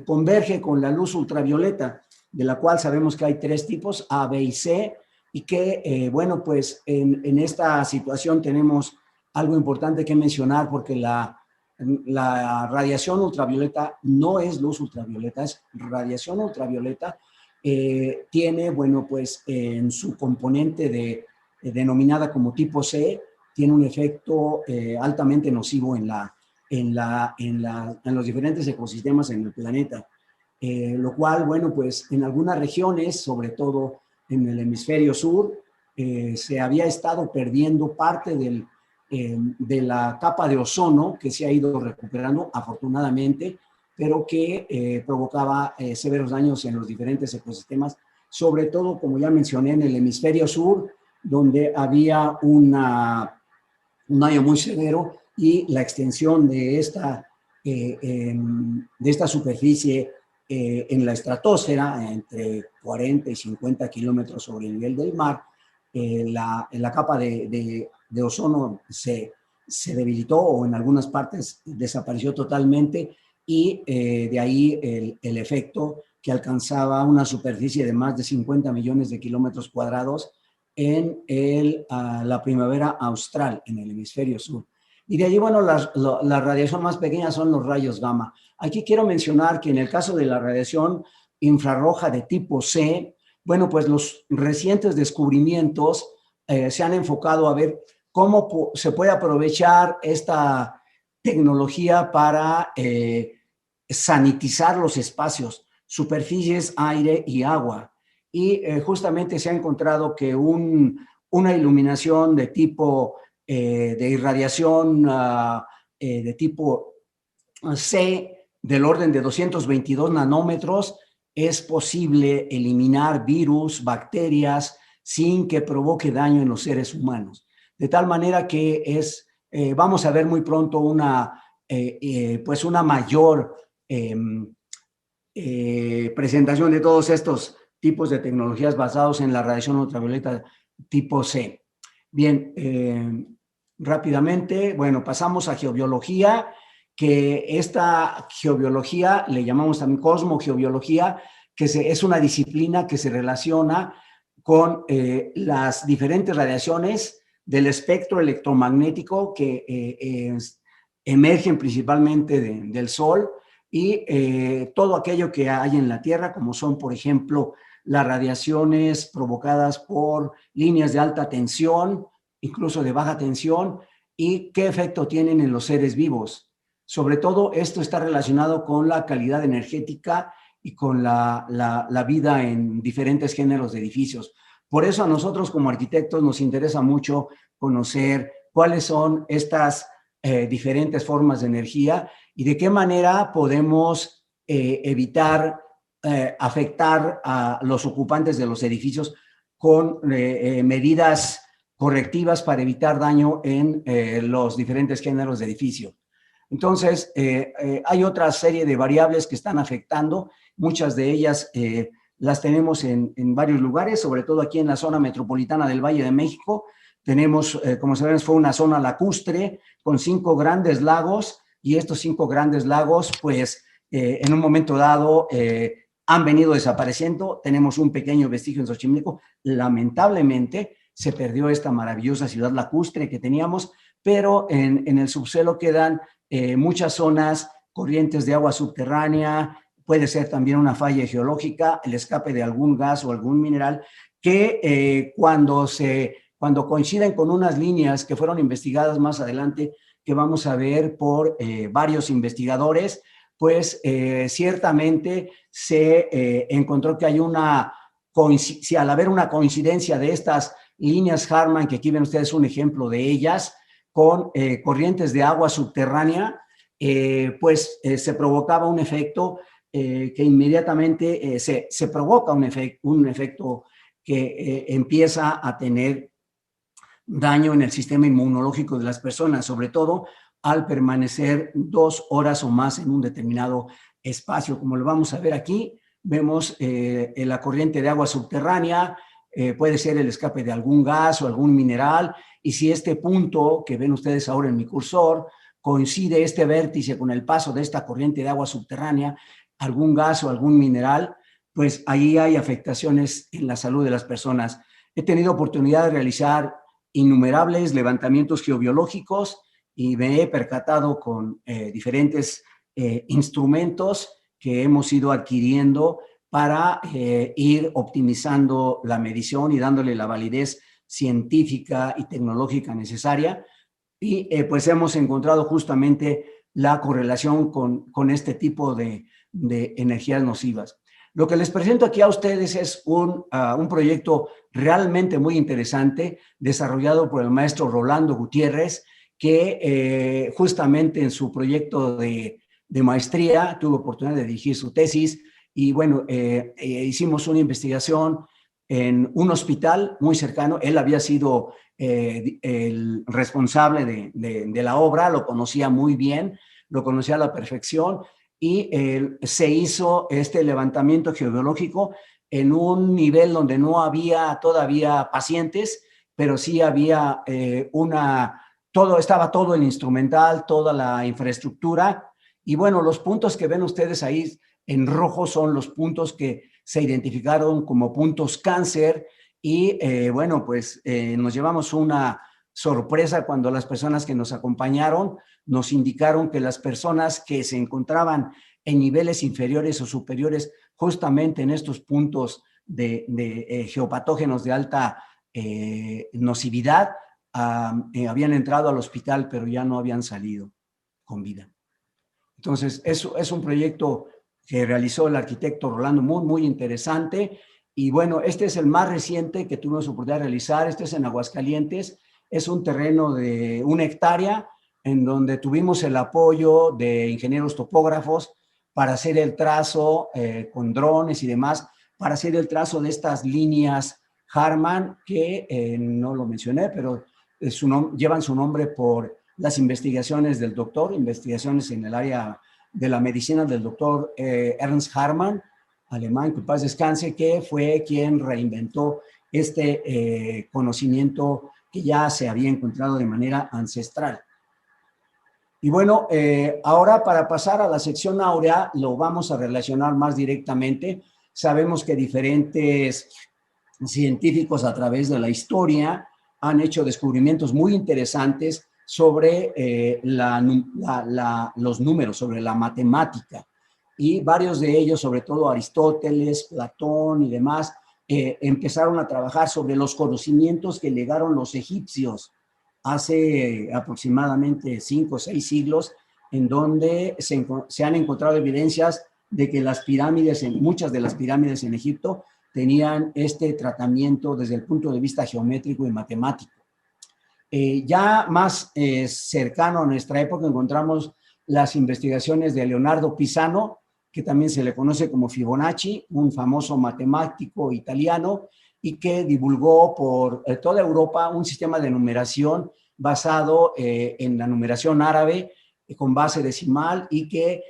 S7: converge con la luz ultravioleta, de la cual sabemos que hay 3 tipos, A, B y C, y que, bueno, pues en esta situación tenemos algo importante que mencionar, porque la radiación ultravioleta no es luz ultravioleta, es radiación ultravioleta. Tiene, bueno, pues en su componente denominada como tipo C, tiene un efecto altamente nocivo en los diferentes ecosistemas en el planeta. Lo cual, bueno, pues en algunas regiones, sobre todo en el hemisferio sur, se había estado perdiendo parte de la capa de ozono que se ha ido recuperando, afortunadamente, pero que provocaba severos daños en los diferentes ecosistemas, sobre todo, como ya mencioné, en el hemisferio sur, donde había un daño muy severo y la extensión de esta superficie en la estratosfera, entre 40 y 50 kilómetros sobre el nivel del mar, la capa de ozono se debilitó o en algunas partes desapareció totalmente, y de ahí el efecto que alcanzaba una superficie de más de 50 millones de kilómetros cuadrados en la primavera austral, en el hemisferio sur. Y de allí, bueno, la radiación más pequeña son los rayos gamma. Aquí quiero mencionar que en el caso de la radiación infrarroja de tipo C, bueno, pues los recientes descubrimientos se han enfocado a ver cómo se puede aprovechar esta tecnología para sanitizar los espacios, superficies, aire y agua. Y justamente se ha encontrado que una iluminación de tipo de irradiación de tipo C, del orden de 222 nanómetros, es posible eliminar virus, bacterias, sin que provoque daño en los seres humanos. De tal manera que vamos a ver muy pronto pues una mayor presentación de todos estos tipos de tecnologías basados en la radiación ultravioleta tipo C. Bien, rápidamente, bueno, pasamos a geobiología, que esta geobiología, le llamamos también cosmogeobiología, que es una disciplina que se relaciona con las diferentes radiaciones del espectro electromagnético que emergen principalmente del Sol y todo aquello que hay en la Tierra, como son, por ejemplo, las radiaciones provocadas por líneas de alta tensión, incluso de baja tensión, y qué efecto tienen en los seres vivos. Sobre todo, esto está relacionado con la calidad energética y con la vida en diferentes géneros de edificios. Por eso a nosotros como arquitectos nos interesa mucho conocer cuáles son estas diferentes formas de energía y de qué manera podemos evitar afectar a los ocupantes de los edificios con medidas correctivas para evitar daño en los diferentes géneros de edificio. Entonces, hay otra serie de variables que están afectando, muchas de ellas las tenemos en varios lugares, sobre todo aquí en la zona metropolitana del Valle de México. Tenemos, como sabemos, fue una zona lacustre con 5 grandes lagos, y estos 5 grandes lagos, pues, en un momento dado han venido desapareciendo. Tenemos un pequeño vestigio en Xochimilco. Lamentablemente, se perdió esta maravillosa ciudad lacustre que teníamos, pero en el subsuelo quedan muchas zonas, corrientes de agua subterránea, puede ser también una falla geológica, el escape de algún gas o algún mineral, que cuando coinciden con unas líneas que fueron investigadas más adelante, que vamos a ver por varios investigadores, pues ciertamente se encontró que hay al haber una coincidencia de estas líneas Hartmann, que aquí ven ustedes un ejemplo de ellas, con corrientes de agua subterránea, pues se provocaba un efecto que inmediatamente se provoca un efecto que empieza a tener daño en el sistema inmunológico de las personas, sobre todo al permanecer 2 horas o más en un determinado espacio. Como lo vamos a ver aquí, vemos la corriente de agua subterránea, puede ser el escape de algún gas o algún mineral, y si este punto que ven ustedes ahora en mi cursor coincide este vértice con el paso de esta corriente de agua subterránea, algún gas o algún mineral, pues ahí hay afectaciones en la salud de las personas. He tenido oportunidad de realizar innumerables levantamientos geobiológicos y me he percatado con diferentes instrumentos que hemos ido adquiriendo para ir optimizando la medición y dándole la validez científica y tecnológica necesaria. Y pues hemos encontrado justamente la correlación con este tipo de energías nocivas. Lo que les presento aquí a ustedes es un proyecto realmente muy interesante desarrollado por el maestro Rolando Gutiérrez, que justamente en su proyecto de maestría tuvo oportunidad de dirigir su tesis y bueno, hicimos una investigación en un hospital muy cercano. Él había sido el responsable de la obra, lo conocía muy bien, lo conocía a la perfección, y se hizo este levantamiento geobiológico en un nivel donde no había todavía pacientes, pero sí había estaba todo el instrumental, toda la infraestructura. Y bueno, los puntos que ven ustedes ahí en rojo son los puntos que se identificaron como puntos cáncer. Y bueno, pues nos llevamos una sorpresa cuando las personas que nos acompañaron nos indicaron que las personas que se encontraban en niveles inferiores o superiores justamente en estos puntos de geopatógenos de alta nocividad habían entrado al hospital, pero ya no habían salido con vida. Entonces, eso es un proyecto que realizó el arquitecto Rolando, muy, muy interesante. Y bueno, este es el más reciente que tuvimos oportunidad de realizar. Este es en Aguascalientes. Es un terreno de 1 hectárea en donde tuvimos el apoyo de ingenieros topógrafos para hacer el trazo con drones y demás, para hacer el trazo de estas líneas Hartmann, que no lo mencioné, pero llevan su nombre por las investigaciones del doctor, investigaciones en el área de la medicina del doctor Ernst Hartmann, alemán, que en paz descanse, que fue quien reinventó este conocimiento que ya se había encontrado de manera ancestral. Y bueno, ahora para pasar a la sección áurea, lo vamos a relacionar más directamente. Sabemos que diferentes científicos a través de la historia han hecho descubrimientos muy interesantes sobre los números, sobre la matemática. Y varios de ellos, sobre todo Aristóteles, Platón y demás, empezaron a trabajar sobre los conocimientos que legaron los egipcios hace aproximadamente 5 o 6 siglos, en donde se han encontrado evidencias de que las pirámides, muchas de las pirámides en Egipto, tenían este tratamiento desde el punto de vista geométrico y matemático. Ya más cercano a nuestra época encontramos las investigaciones de Leonardo Pisano, que también se le conoce como Fibonacci, un famoso matemático italiano, y que divulgó por toda Europa un sistema de numeración basado en la numeración árabe con base decimal y que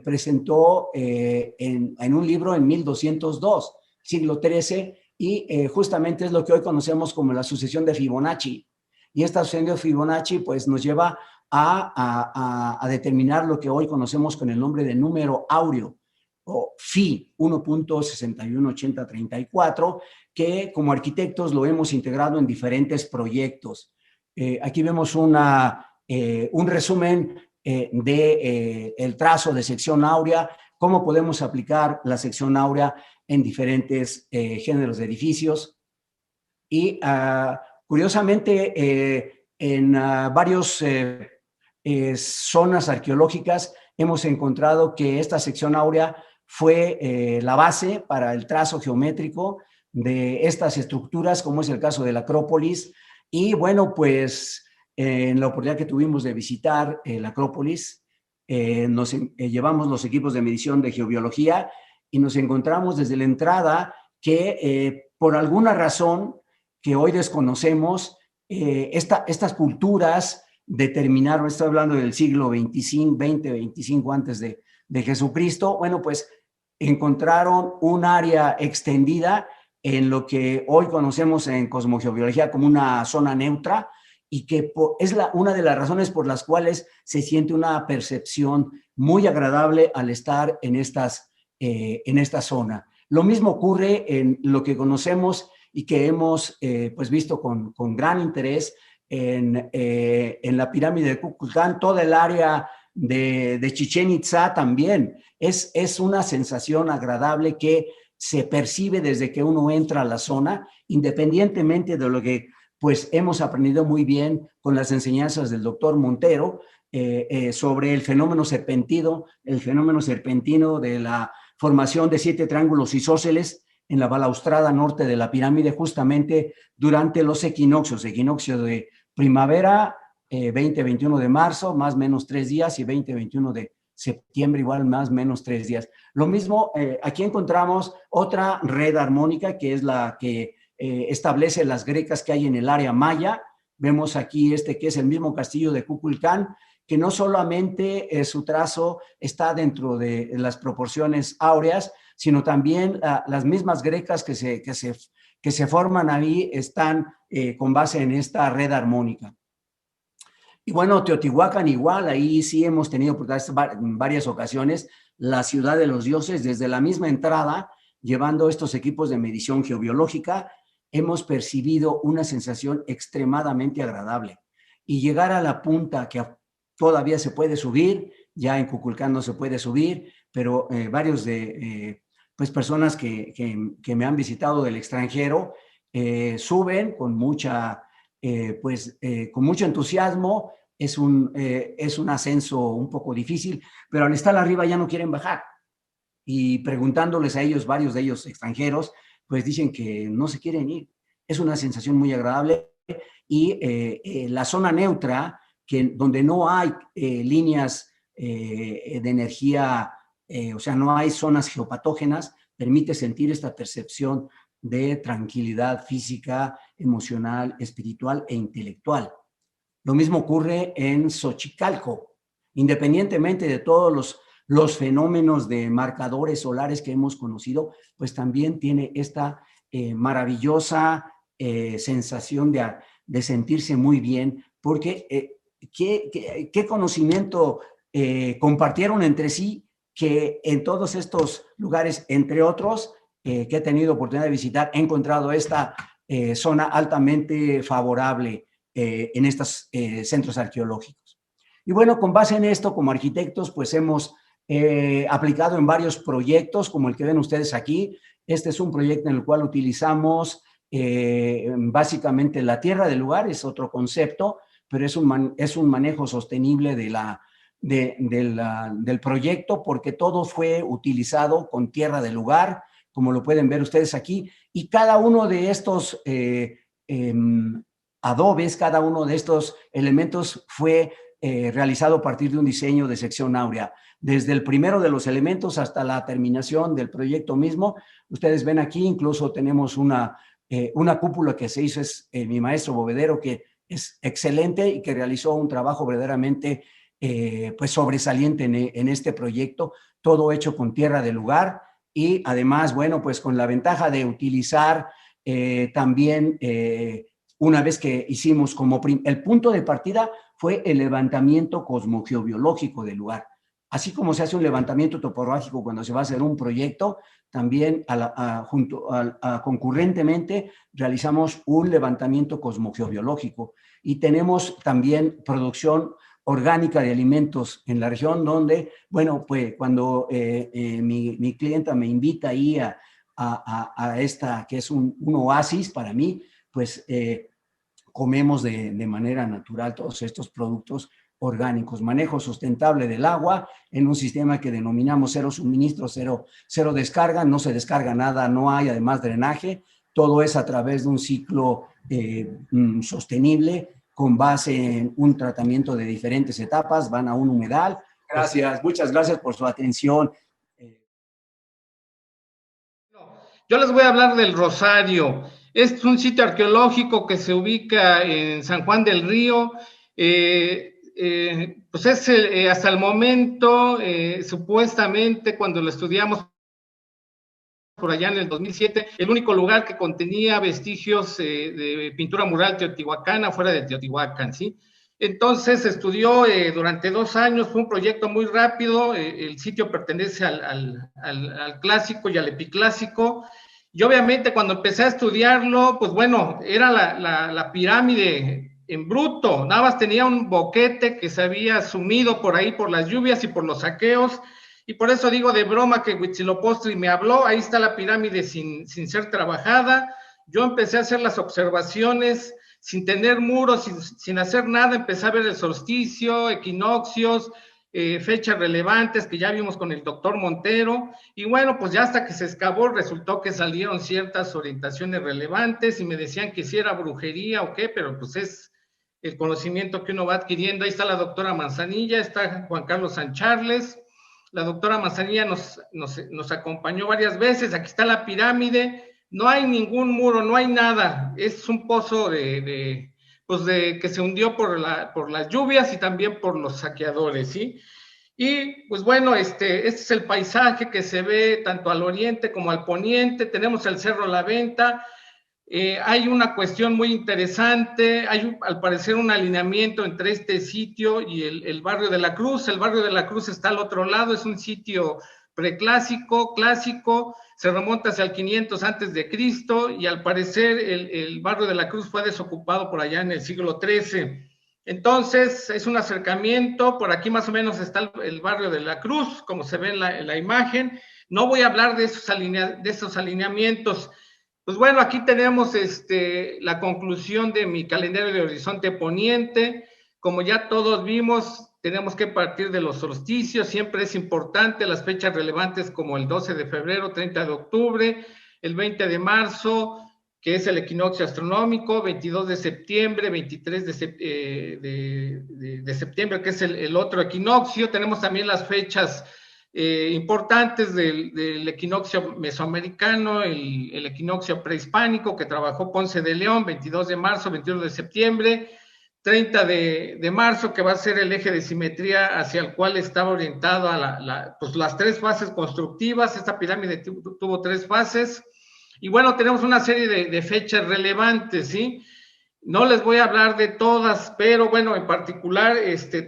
S7: presentó en un libro en 1202, siglo XIII, y justamente es lo que hoy conocemos como la sucesión de Fibonacci. Y esta sucesión de Fibonacci pues nos lleva a determinar lo que hoy conocemos con el nombre de número áureo, o Phi 1.618034, que como arquitectos lo hemos integrado en diferentes proyectos. Aquí vemos un resumen del trazo de sección áurea, cómo podemos aplicar la sección áurea en diferentes géneros de edificios. Y curiosamente, en varios zonas arqueológicas hemos encontrado que esta sección áurea fue la base para el trazo geométrico de estas estructuras, como es el caso de la Acrópolis. Y bueno, pues en la oportunidad que tuvimos de visitar la Acrópolis, nos llevamos los equipos de medición de geobiología y nos encontramos desde la entrada que por alguna razón que hoy desconocemos, estas culturas determinaron, estoy hablando del siglo 25 antes de Jesucristo, bueno, pues encontraron un área extendida en lo que hoy conocemos en cosmogeobiología como una zona neutra, y que es una de las razones por las cuales se siente una percepción muy agradable al estar en esta zona. Lo mismo ocurre en lo que conocemos y que hemos pues visto con gran interés en la pirámide de Kukulcán, toda el área de Chichén Itzá también. Es una sensación agradable que se percibe desde que uno entra a la zona, independientemente de lo que pues hemos aprendido muy bien con las enseñanzas del doctor Montero sobre el fenómeno serpentino de la formación de 7 triángulos isósceles en la balaustrada norte de la pirámide, justamente durante los equinoccios, equinoccio de primavera, 20-21 de marzo, más o menos 3 días, y 20-21 de septiembre, igual más o menos 3 días. Lo mismo, aquí encontramos otra red armónica, que es la que establece las grecas que hay en el área maya. Vemos aquí que es el mismo castillo de Kukulcán, que no solamente su trazo está dentro de las proporciones áureas, sino también las mismas grecas que se forman ahí están con base en esta red armónica. Y bueno, Teotihuacán igual, ahí sí hemos tenido en varias ocasiones la ciudad de los dioses. Desde la misma entrada, llevando estos equipos de medición geobiológica, hemos percibido una sensación extremadamente agradable. Y llegar a la punta, que todavía se puede subir, ya en Kukulcán no se puede subir, pero varios pues personas que me han visitado del extranjero suben con con mucho entusiasmo. Es un ascenso un poco difícil, pero al estar arriba ya no quieren bajar. Y preguntándoles a ellos, varios de ellos extranjeros, pues dicen que no se quieren ir. Es una sensación muy agradable. Y la zona neutra, donde no hay líneas de energía, o sea, no hay zonas geopatógenas, permite sentir esta percepción de tranquilidad física, emocional, espiritual e intelectual. Lo mismo ocurre en Xochicalco. Independientemente de todos los fenómenos de marcadores solares que hemos conocido, pues también tiene esta maravillosa sensación de sentirse muy bien, porque qué conocimiento compartieron entre sí, que en todos estos lugares, entre otros, que he tenido oportunidad de visitar, he encontrado esta zona altamente favorable en estos centros arqueológicos. Y bueno, con base en esto, como arquitectos, pues hemos aplicado en varios proyectos, como el que ven ustedes aquí. Este es un proyecto en el cual utilizamos básicamente la tierra del lugar, es otro concepto, pero es un manejo sostenible del proyecto, porque todo fue utilizado con tierra del lugar, como lo pueden ver ustedes aquí, y cada uno de estos adobes, cada uno de estos elementos fue realizado a partir de un diseño de sección áurea. Desde el primero de los elementos hasta la terminación del proyecto mismo, ustedes ven aquí, incluso tenemos una cúpula que se hizo, es mi maestro Bovedero, que es excelente y que realizó un trabajo verdaderamente pues sobresaliente en este proyecto, todo hecho con tierra del lugar y además, bueno, pues con la ventaja de utilizar también, una vez que hicimos como el punto de partida fue el levantamiento cosmogeobiológico del lugar. Así como se hace un levantamiento topográfico cuando se va a hacer un proyecto, también concurrentemente realizamos un levantamiento cosmogeobiológico y tenemos también producción orgánica de alimentos en la región, donde, bueno, pues cuando mi clienta me invita ahí a esta, que es un oasis para mí, pues comemos de manera natural todos estos productos orgánicos. Manejo sustentable del agua en un sistema que denominamos cero suministro, cero descarga, no se descarga nada, no hay además drenaje, todo es a través de un ciclo sostenible con base en un tratamiento de diferentes etapas, van a un humedal. Gracias, muchas gracias por su atención.
S4: Yo les voy a hablar del Rosario. Este es un sitio arqueológico que se ubica en San Juan del Río. Pues es hasta el momento, supuestamente, cuando lo estudiamos por allá en el 2007, el único lugar que contenía vestigios de pintura mural teotihuacana fuera de Teotihuacán, ¿sí? Entonces se estudió durante 2 años, fue un proyecto muy rápido, el sitio pertenece al clásico y al epiclásico, y obviamente cuando empecé a estudiarlo, pues bueno, era la pirámide en bruto, nada más tenía un boquete que se había sumido por ahí por las lluvias y por los saqueos, y por eso digo de broma que Huitzilopochtli me habló, ahí está la pirámide sin ser trabajada, yo empecé a hacer las observaciones sin tener muros, sin hacer nada, empecé a ver el solsticio, equinoccios, fechas relevantes que ya vimos con el doctor Montero, y bueno, pues ya hasta que se excavó resultó que salieron ciertas orientaciones relevantes y me decían que si era brujería o qué, pero pues es el conocimiento que uno va adquiriendo. Ahí está la doctora Manzanilla, está Juan Carlos Sancharles, la doctora Manzanilla nos acompañó varias veces, aquí está la pirámide, no hay ningún muro, no hay nada, es un pozo que se hundió por las lluvias y también por los saqueadores, ¿sí? Y pues bueno, este es el paisaje que se ve tanto al oriente como al poniente, tenemos el Cerro La Venta, hay una cuestión muy interesante, hay al parecer un alineamiento entre este sitio y el barrio de la Cruz. El barrio de la Cruz está al otro lado, es un sitio preclásico, clásico, se remonta hacia el 500 antes de Cristo y al parecer el barrio de la Cruz fue desocupado por allá en el siglo XIII. Entonces es un acercamiento, por aquí más o menos está el barrio de la Cruz, como se ve en la imagen. No voy a hablar de esos alineamientos. Pues bueno, aquí tenemos la conclusión de mi calendario de Horizonte Poniente. Como ya todos vimos, tenemos que partir de los solsticios, siempre es importante las fechas relevantes como el 12 de febrero, 30 de octubre, el 20 de marzo, que es el equinoccio astronómico, 22 de septiembre, 23 de septiembre, que es el otro equinoccio. Tenemos también las fechas importantes del equinoccio mesoamericano, el equinoccio prehispánico que trabajó Ponce de León, 22 de marzo, 21 de septiembre, 30 de marzo, que va a ser el eje de simetría hacia el cual estaba orientado pues las 3 fases constructivas. Esta pirámide tuvo 3 fases. Y bueno, tenemos una serie de fechas relevantes, ¿sí? No les voy a hablar de todas, pero bueno, en particular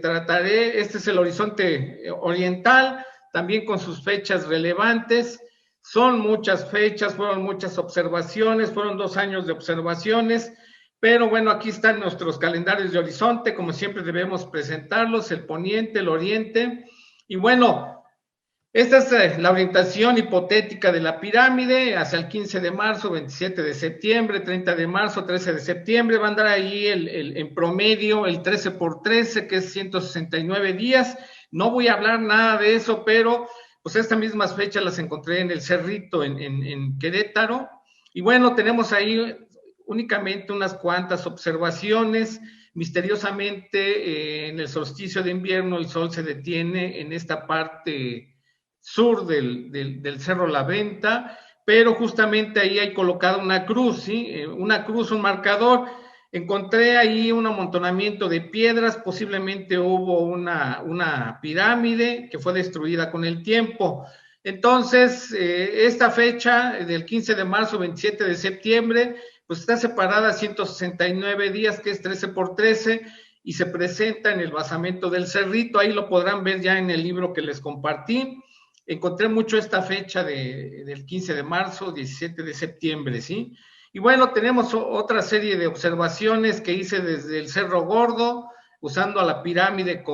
S4: trataré, este es el horizonte oriental, también con sus fechas relevantes. Son muchas fechas, fueron muchas observaciones, fueron 2 años de observaciones, pero bueno, aquí están nuestros calendarios de horizonte, como siempre debemos presentarlos, el poniente, el oriente, y bueno, esta es la orientación hipotética de la pirámide hacia el 15 de marzo, 27 de septiembre, 30 de marzo, 13 de septiembre. Va a andar ahí en promedio el 13 por 13, que es 169 días. No voy a hablar nada de eso, pero pues estas mismas fechas las encontré en el Cerrito, en Querétaro. Y bueno, tenemos ahí únicamente unas cuantas observaciones. Misteriosamente, en el solsticio de invierno, el sol se detiene en esta parte sur del Cerro La Venta, pero justamente ahí hay colocada una cruz, ¿sí? Una cruz, un marcador. Encontré ahí un amontonamiento de piedras, posiblemente hubo una pirámide que fue destruida con el tiempo. Entonces, esta fecha del 15 de marzo, 27 de septiembre, pues está separada a 169 días, que es 13 por 13, y se presenta en el basamento del Cerrito. Ahí lo podrán ver ya en el libro que les compartí. Encontré mucho esta fecha del 15 de marzo, 17 de septiembre, ¿sí? Y bueno, tenemos otra serie de observaciones que hice desde el Cerro Gordo, usando a la pirámide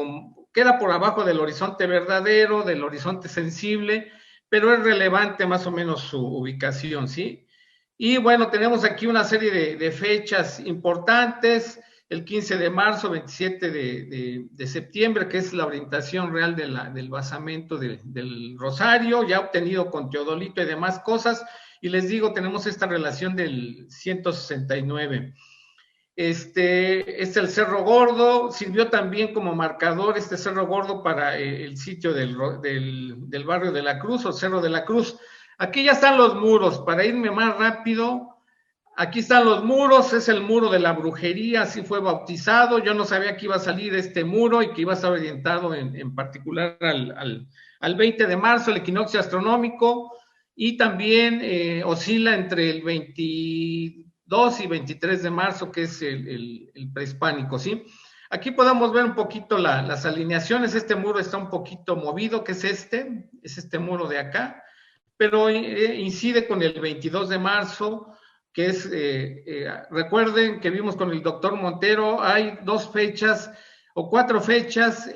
S4: que era por abajo del horizonte verdadero, del horizonte sensible, pero es relevante más o menos su ubicación, ¿sí? Y bueno, tenemos aquí una serie de fechas importantes, el 15 de marzo, 27 de septiembre, que es la orientación real del basamento del Rosario, ya obtenido con teodolito y demás cosas, y les digo, tenemos esta relación del 169. Este es el Cerro Gordo, sirvió también como marcador este Cerro Gordo para el sitio del barrio de la Cruz, o Cerro de la Cruz. Aquí ya están los muros, para irme más rápido. Aquí están los muros, es el muro de la brujería, así fue bautizado. Yo no sabía que iba a salir este muro y que iba a estar orientado en particular al 20 de marzo, el equinoccio astronómico, y también oscila entre el 22 y 23 de marzo, que es el prehispánico, ¿sí? Aquí podemos ver un poquito las alineaciones. Este muro está un poquito movido, que es este muro de acá, pero incide con el 22 de marzo, que es, recuerden que vimos con el doctor Montero, hay 2 fechas o 4 fechas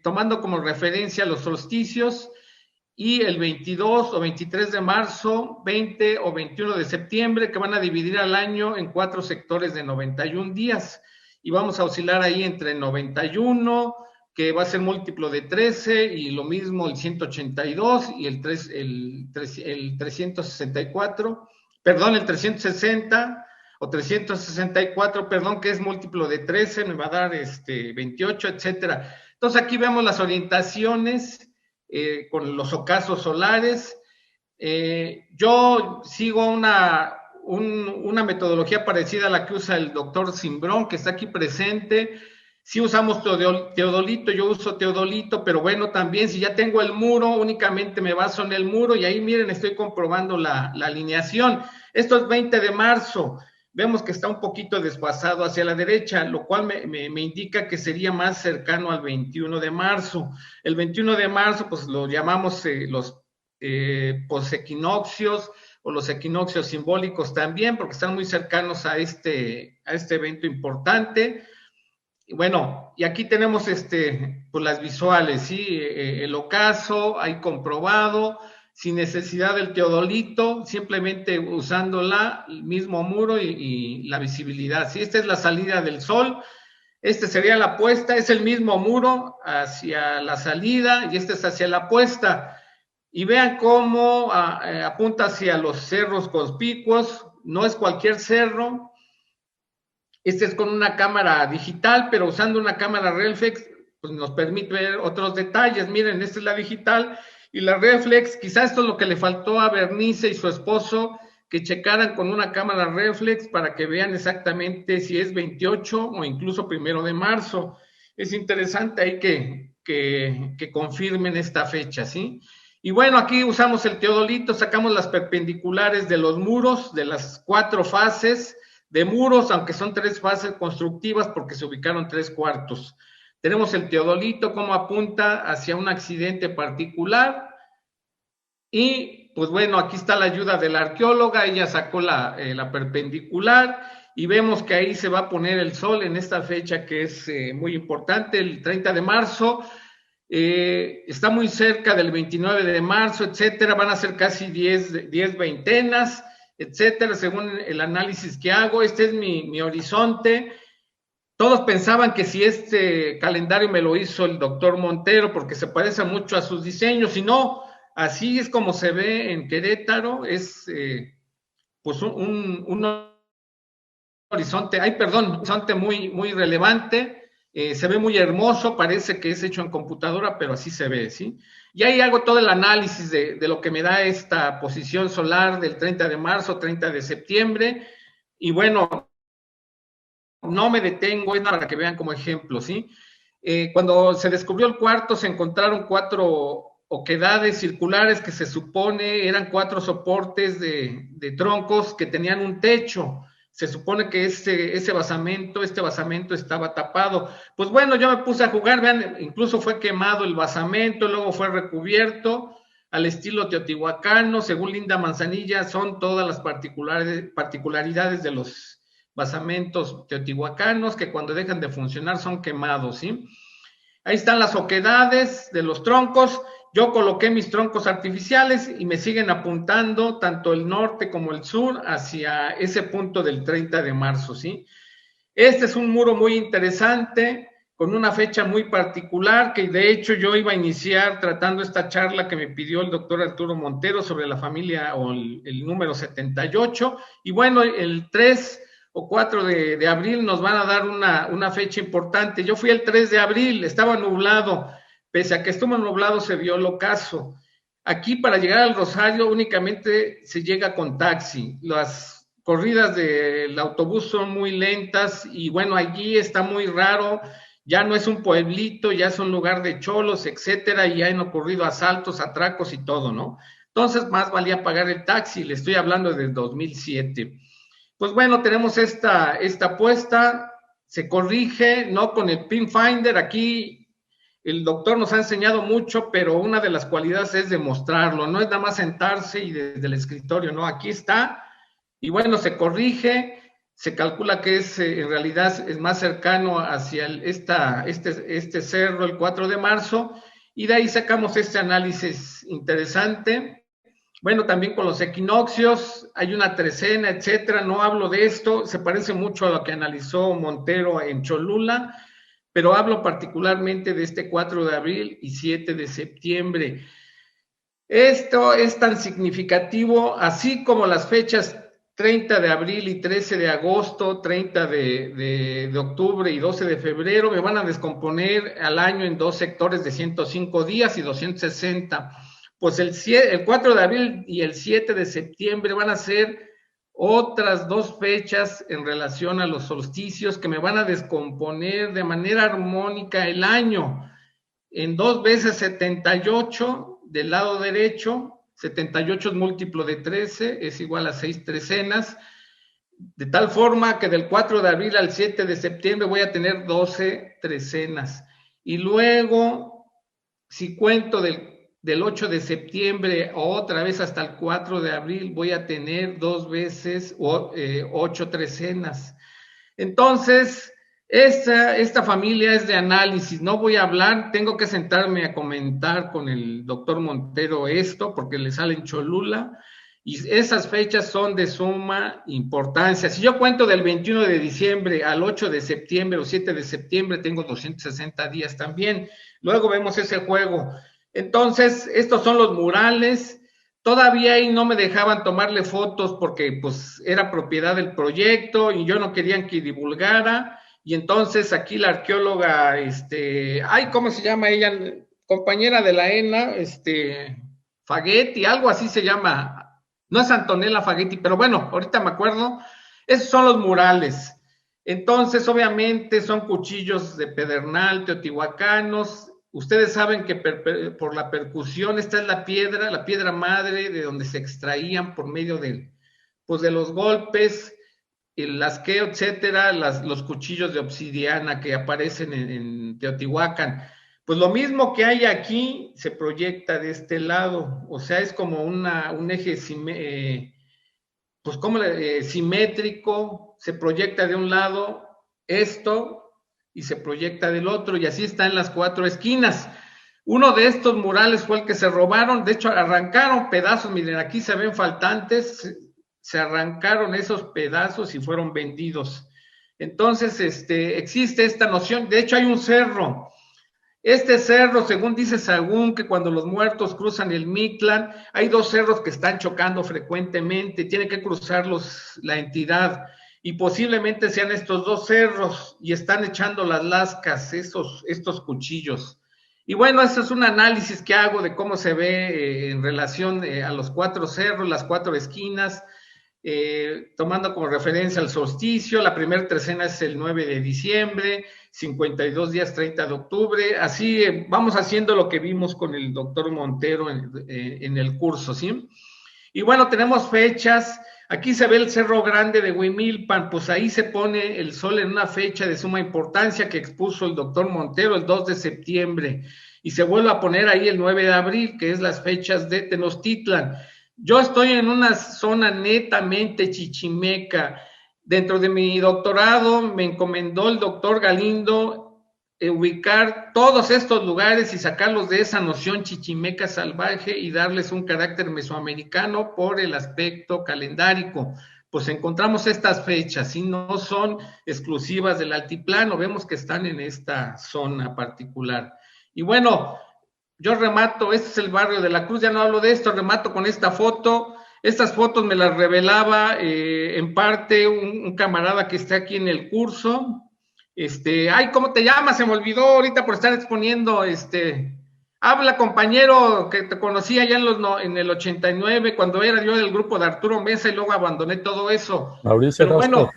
S4: tomando como referencia los solsticios, y el 22 o 23 de marzo, 20 o 21 de septiembre, que van a dividir al año en 4 sectores de 91 días, y vamos a oscilar ahí entre 91, que va a ser múltiplo de 13, y lo mismo el 182 y el 364, perdón, el 360 o 364, perdón, que es múltiplo de 13, me va a dar 28, etcétera. Entonces aquí vemos las orientaciones con los ocasos solares. Yo sigo una metodología parecida a la que usa el doctor Cimbrón, que está aquí presente. Si usamos teodolito, yo uso teodolito, pero bueno, también si ya tengo el muro, únicamente me baso en el muro, y ahí miren, estoy comprobando la alineación. Esto es 20 de marzo, vemos que está un poquito desfasado hacia la derecha, lo cual me indica que sería más cercano al 21 de marzo. El 21 de marzo, pues lo llamamos los posequinoccios, o los equinoccios simbólicos también, porque están muy cercanos a este evento importante. Bueno, y aquí tenemos pues las visuales, ¿sí? El ocaso, ahí comprobado, sin necesidad del teodolito, simplemente usando el mismo muro y la visibilidad. ¿Sí? Esta es la salida del sol, sería la puesta, es el mismo muro hacia la salida, y es hacia la puesta. Y vean cómo apunta hacia los cerros conspicuos, no es cualquier cerro. Es con una cámara digital, pero usando una cámara reflex, pues nos permite ver otros detalles. Miren, esta es la digital, y la reflex, quizás esto es lo que le faltó a Bernice y su esposo, que checaran con una cámara reflex para que vean exactamente si es 28 o incluso 1 de marzo. Es interesante ahí que confirmen esta fecha, ¿sí? Y bueno, aquí usamos el teodolito, sacamos las perpendiculares de los muros, de las 4 fases de muros, aunque son 3 fases constructivas porque se ubicaron 3 cuartos. Tenemos el teodolito como apunta hacia un accidente particular y pues bueno, aquí está la ayuda de la arqueóloga, ella sacó la perpendicular y vemos que ahí se va a poner el sol en esta fecha que es muy importante, el 30 de marzo, está muy cerca del 29 de marzo, etcétera, van a ser casi 10 veintenas, etcétera, según el análisis que hago. Este es mi horizonte. Todos pensaban que si este calendario me lo hizo el doctor Montero, porque se parece mucho a sus diseños, y no, así es como se ve en Querétaro, es pues un horizonte, horizonte muy, muy relevante, se ve muy hermoso, parece que es hecho en computadora, pero así se ve, ¿sí? Y ahí hago todo el análisis de lo que me da esta posición solar del 30 de marzo, 30 de septiembre, y bueno, no me detengo, es para que vean como ejemplo, ¿sí? Cuando se descubrió el cuarto, se encontraron 4 oquedades circulares que se supone eran 4 soportes de troncos que tenían un techo. Se supone que este basamento estaba tapado. Pues bueno, yo me puse a jugar, vean, incluso fue quemado el basamento, luego fue recubierto al estilo teotihuacano, según Linda Manzanilla, son todas las particularidades de los basamentos teotihuacanos que cuando dejan de funcionar son quemados, ¿sí? Ahí están las oquedades de los troncos. Yo coloqué mis troncos artificiales y me siguen apuntando tanto el norte como el sur hacia ese punto del 30 de marzo, ¿sí? Este es un muro muy interesante, con una fecha muy particular, que de hecho yo iba a iniciar tratando esta charla que me pidió el doctor Arturo Montero sobre la familia o el número 78, y bueno, el 3 o 4 de abril nos van a dar una fecha importante. Yo fui el 3 de abril, estaba nublado, pese a que estuvo nublado se vio el ocaso. Aquí para llegar al Rosario únicamente se llega con taxi, las corridas del autobús son muy lentas y bueno, allí está muy raro, ya no es un pueblito, ya es un lugar de cholos, etcétera, y han ocurrido asaltos, atracos y todo, ¿no? Entonces más valía pagar el taxi, le estoy hablando del 2007. Pues bueno, tenemos esta apuesta, se corrige, no con el pin finder, aquí el doctor nos ha enseñado mucho, pero una de las cualidades es demostrarlo, no es nada más sentarse y desde el escritorio, no, aquí está, y bueno, se corrige, se calcula que en realidad es más cercano hacia este cerro el 4 de marzo, y de ahí sacamos este análisis interesante. Bueno, también con los equinoccios, hay una trecena, etcétera, no hablo de esto, se parece mucho a lo que analizó Montero en Cholula, pero hablo particularmente de este 4 de abril y 7 de septiembre. Esto es tan significativo, así como las fechas 30 de abril y 13 de agosto, 30 de octubre y 12 de febrero, me van a descomponer al año en 2 sectores de 105 días y 260. Pues el 4 de abril y el 7 de septiembre van a ser otras 2 fechas en relación a los solsticios que me van a descomponer de manera armónica el año en 2 veces 78 del lado derecho, 78 es múltiplo de 13, es igual a 6 trecenas, de tal forma que del 4 de abril al 7 de septiembre voy a tener 12 trecenas. Y luego, si cuento del 8 de septiembre otra vez hasta el 4 de abril, voy a tener 2 veces 8 trecenas. Entonces, esta familia es de análisis, no voy a hablar, tengo que sentarme a comentar con el doctor Montero esto, porque le sale en Cholula, y esas fechas son de suma importancia. Si yo cuento del 21 de diciembre al 8 de septiembre o 7 de septiembre, tengo 260 días también. Luego vemos ese juego. Entonces, estos son los murales. Todavía ahí no me dejaban tomarle fotos porque pues era propiedad del proyecto y yo no querían que divulgara. Y entonces aquí la arqueóloga, ¿cómo se llama ella? Compañera de la ENA, Fagetti, algo así se llama. No es Antonella Fagetti, pero bueno, ahorita me acuerdo. Esos son los murales. Entonces, obviamente, son cuchillos de pedernal, teotihuacanos. Ustedes saben que por la percusión, esta es la piedra madre de donde se extraían por medio de los golpes. el lasqueo, etcétera, los cuchillos de obsidiana que aparecen en Teotihuacán. Pues lo mismo que hay aquí se proyecta de este lado, o sea, es como un eje pues como simétrico, se proyecta de un lado esto y se proyecta del otro, y así está en las 4 esquinas. Uno de estos murales fue el que se robaron, de hecho arrancaron pedazos, miren, aquí se ven faltantes, se arrancaron esos pedazos y fueron vendidos. Entonces, existe esta noción, de hecho hay un cerro. Este cerro, según dice Sahagún, que cuando los muertos cruzan el Mictlán, hay 2 cerros que están chocando frecuentemente, tiene que cruzarlos la entidad, y posiblemente sean estos 2 cerros, y están echando las lascas, estos cuchillos. Y bueno, eso es un análisis que hago de cómo se ve en relación a los 4 cerros, las 4 esquinas, tomando como referencia el solsticio. La primera trecena es el 9 de diciembre, 52 días 30 de octubre, así vamos haciendo lo que vimos con el doctor Montero en el curso, ¿sí? Y bueno, tenemos fechas, aquí se ve el Cerro Grande de Huimilpan, pues ahí se pone el sol en una fecha de suma importancia que expuso el doctor Montero el 2 de septiembre, y se vuelve a poner ahí el 9 de abril, que es las fechas de Tenochtitlan. Yo estoy en una zona netamente chichimeca. Dentro de mi doctorado me encomendó el doctor Galindo ubicar todos estos lugares y sacarlos de esa noción chichimeca salvaje y darles un carácter mesoamericano por el aspecto calendárico. Pues encontramos estas fechas y no son exclusivas del altiplano, vemos que están en esta zona particular. Y bueno, yo remato, este es el barrio de la Cruz, ya no hablo de esto, remato con esta foto. Estas fotos me las revelaba en parte un camarada que está aquí en el curso. Ay, ¿cómo te llamas? Se me olvidó ahorita por estar exponiendo. Habla, compañero, que te conocí allá en el 89, cuando era yo del grupo de Arturo Mesa y luego abandoné todo eso.
S8: Mauricio
S4: Pero
S8: Orozpe.
S4: bueno,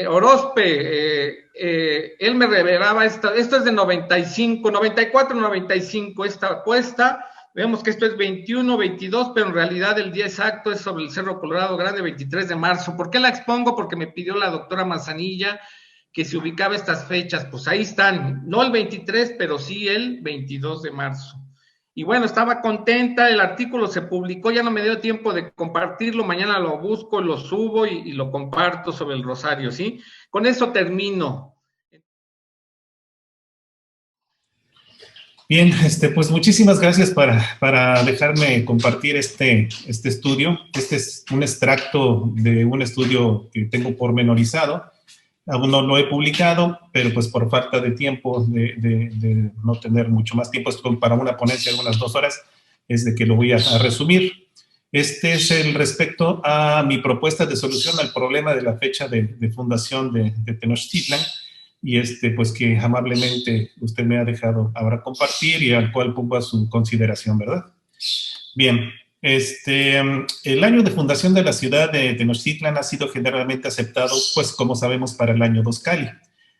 S4: Orozpe, él me revelaba esto es de 95, 94, 95, esta apuesta. Vemos que esto es 21, 22, pero en realidad el día exacto es sobre el Cerro Colorado Grande, 23 de marzo. ¿Por qué la expongo? Porque me pidió la doctora Manzanilla que se ubicaba estas fechas. Pues ahí están, no el 23, pero sí el 22 de marzo. Y bueno, estaba contenta, el artículo se publicó, ya no me dio tiempo de compartirlo, mañana lo busco, lo subo y lo comparto sobre el rosario, ¿sí? Con eso termino.
S9: Bien, pues muchísimas gracias para dejarme compartir este estudio. Este es un extracto de un estudio que tengo pormenorizado. Aún no lo he publicado, pero pues por falta de tiempo, de no tener mucho más tiempo, esto para una ponencia de unas 2 horas, es de que lo voy a resumir. Este es el respecto a mi propuesta de solución al problema de la fecha de fundación de Tenochtitlan, y pues que amablemente usted me ha dejado ahora compartir y al cual pongo a su consideración, ¿verdad? Bien, el año de fundación de la ciudad de Tenochtitlan ha sido generalmente aceptado, pues como sabemos, para el año Doscali,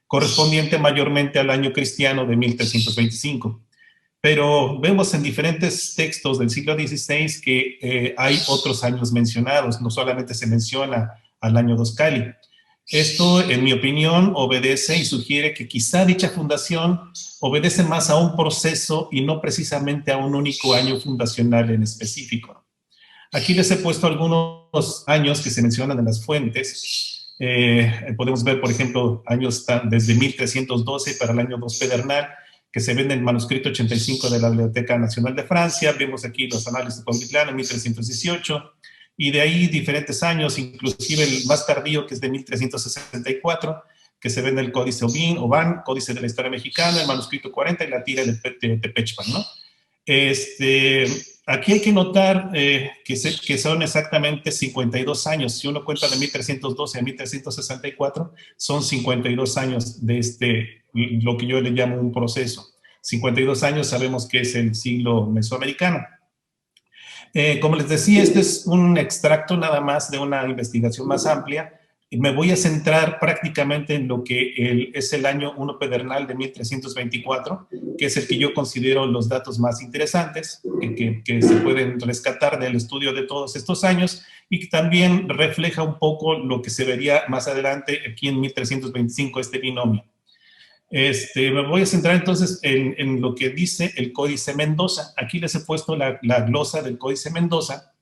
S9: correspondiente mayormente al año cristiano de 1325. Pero vemos en diferentes textos del siglo XVI que hay otros años mencionados, no solamente se menciona al año Doscali. Esto, en mi opinión, obedece y sugiere que quizá dicha fundación obedece más a un proceso y no precisamente a un único año fundacional en específico. Aquí les he puesto algunos años que se mencionan en las fuentes. Podemos ver, por ejemplo, años desde 1312 para el año 2 Pedernal, que se ven en el manuscrito 85 de la Biblioteca Nacional de Francia. Vemos aquí los análisis de Cuauhtitlán en 1318. Y de ahí diferentes años, inclusive el más tardío, que es de 1364, que se ve en el Códice Oban, Códice de la Historia Mexicana, el manuscrito 40 y la tira de Tepechpan, ¿no? Aquí hay que notar que son exactamente 52 años. Si uno cuenta de 1312 a 1364, son 52 años de lo que yo le llamo un proceso. 52 años sabemos que es el siglo mesoamericano. Como les decía, este es un extracto nada más de una investigación más amplia. Me voy a centrar prácticamente en lo que es el año 1 Pedernal de 1324, que es el que yo considero los datos más interesantes, que se pueden rescatar del estudio de todos estos años, y que también refleja un poco lo que se vería más adelante aquí en 1325, este binomio. Me voy a centrar entonces en lo que dice el Códice Mendoza. Aquí les he puesto la glosa del Códice Mendoza,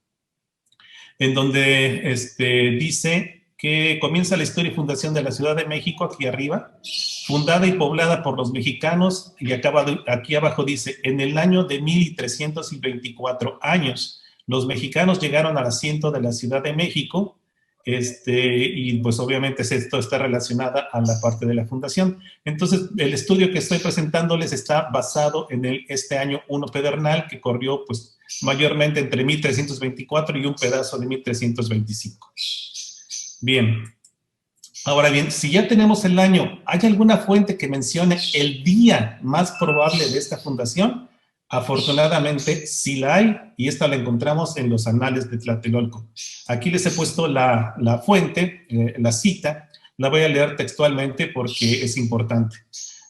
S9: en donde dice que comienza la historia y fundación de la Ciudad de México, aquí arriba, fundada y poblada por los mexicanos, y aquí abajo dice, en el año de 1324 años, los mexicanos llegaron al asiento de la Ciudad de México, y pues obviamente esto está relacionada a la parte de la fundación. Entonces, el estudio que estoy presentándoles está basado en este año 1 pedernal, que corrió pues mayormente entre 1324 y un pedazo de 1325. Bien, ahora bien, si ya tenemos el año, ¿hay alguna fuente que mencione el día más probable de esta fundación? Afortunadamente, sí la hay, y esta la encontramos en los anales de Tlatelolco. Aquí les he puesto la fuente, la cita, la voy a leer textualmente porque es importante.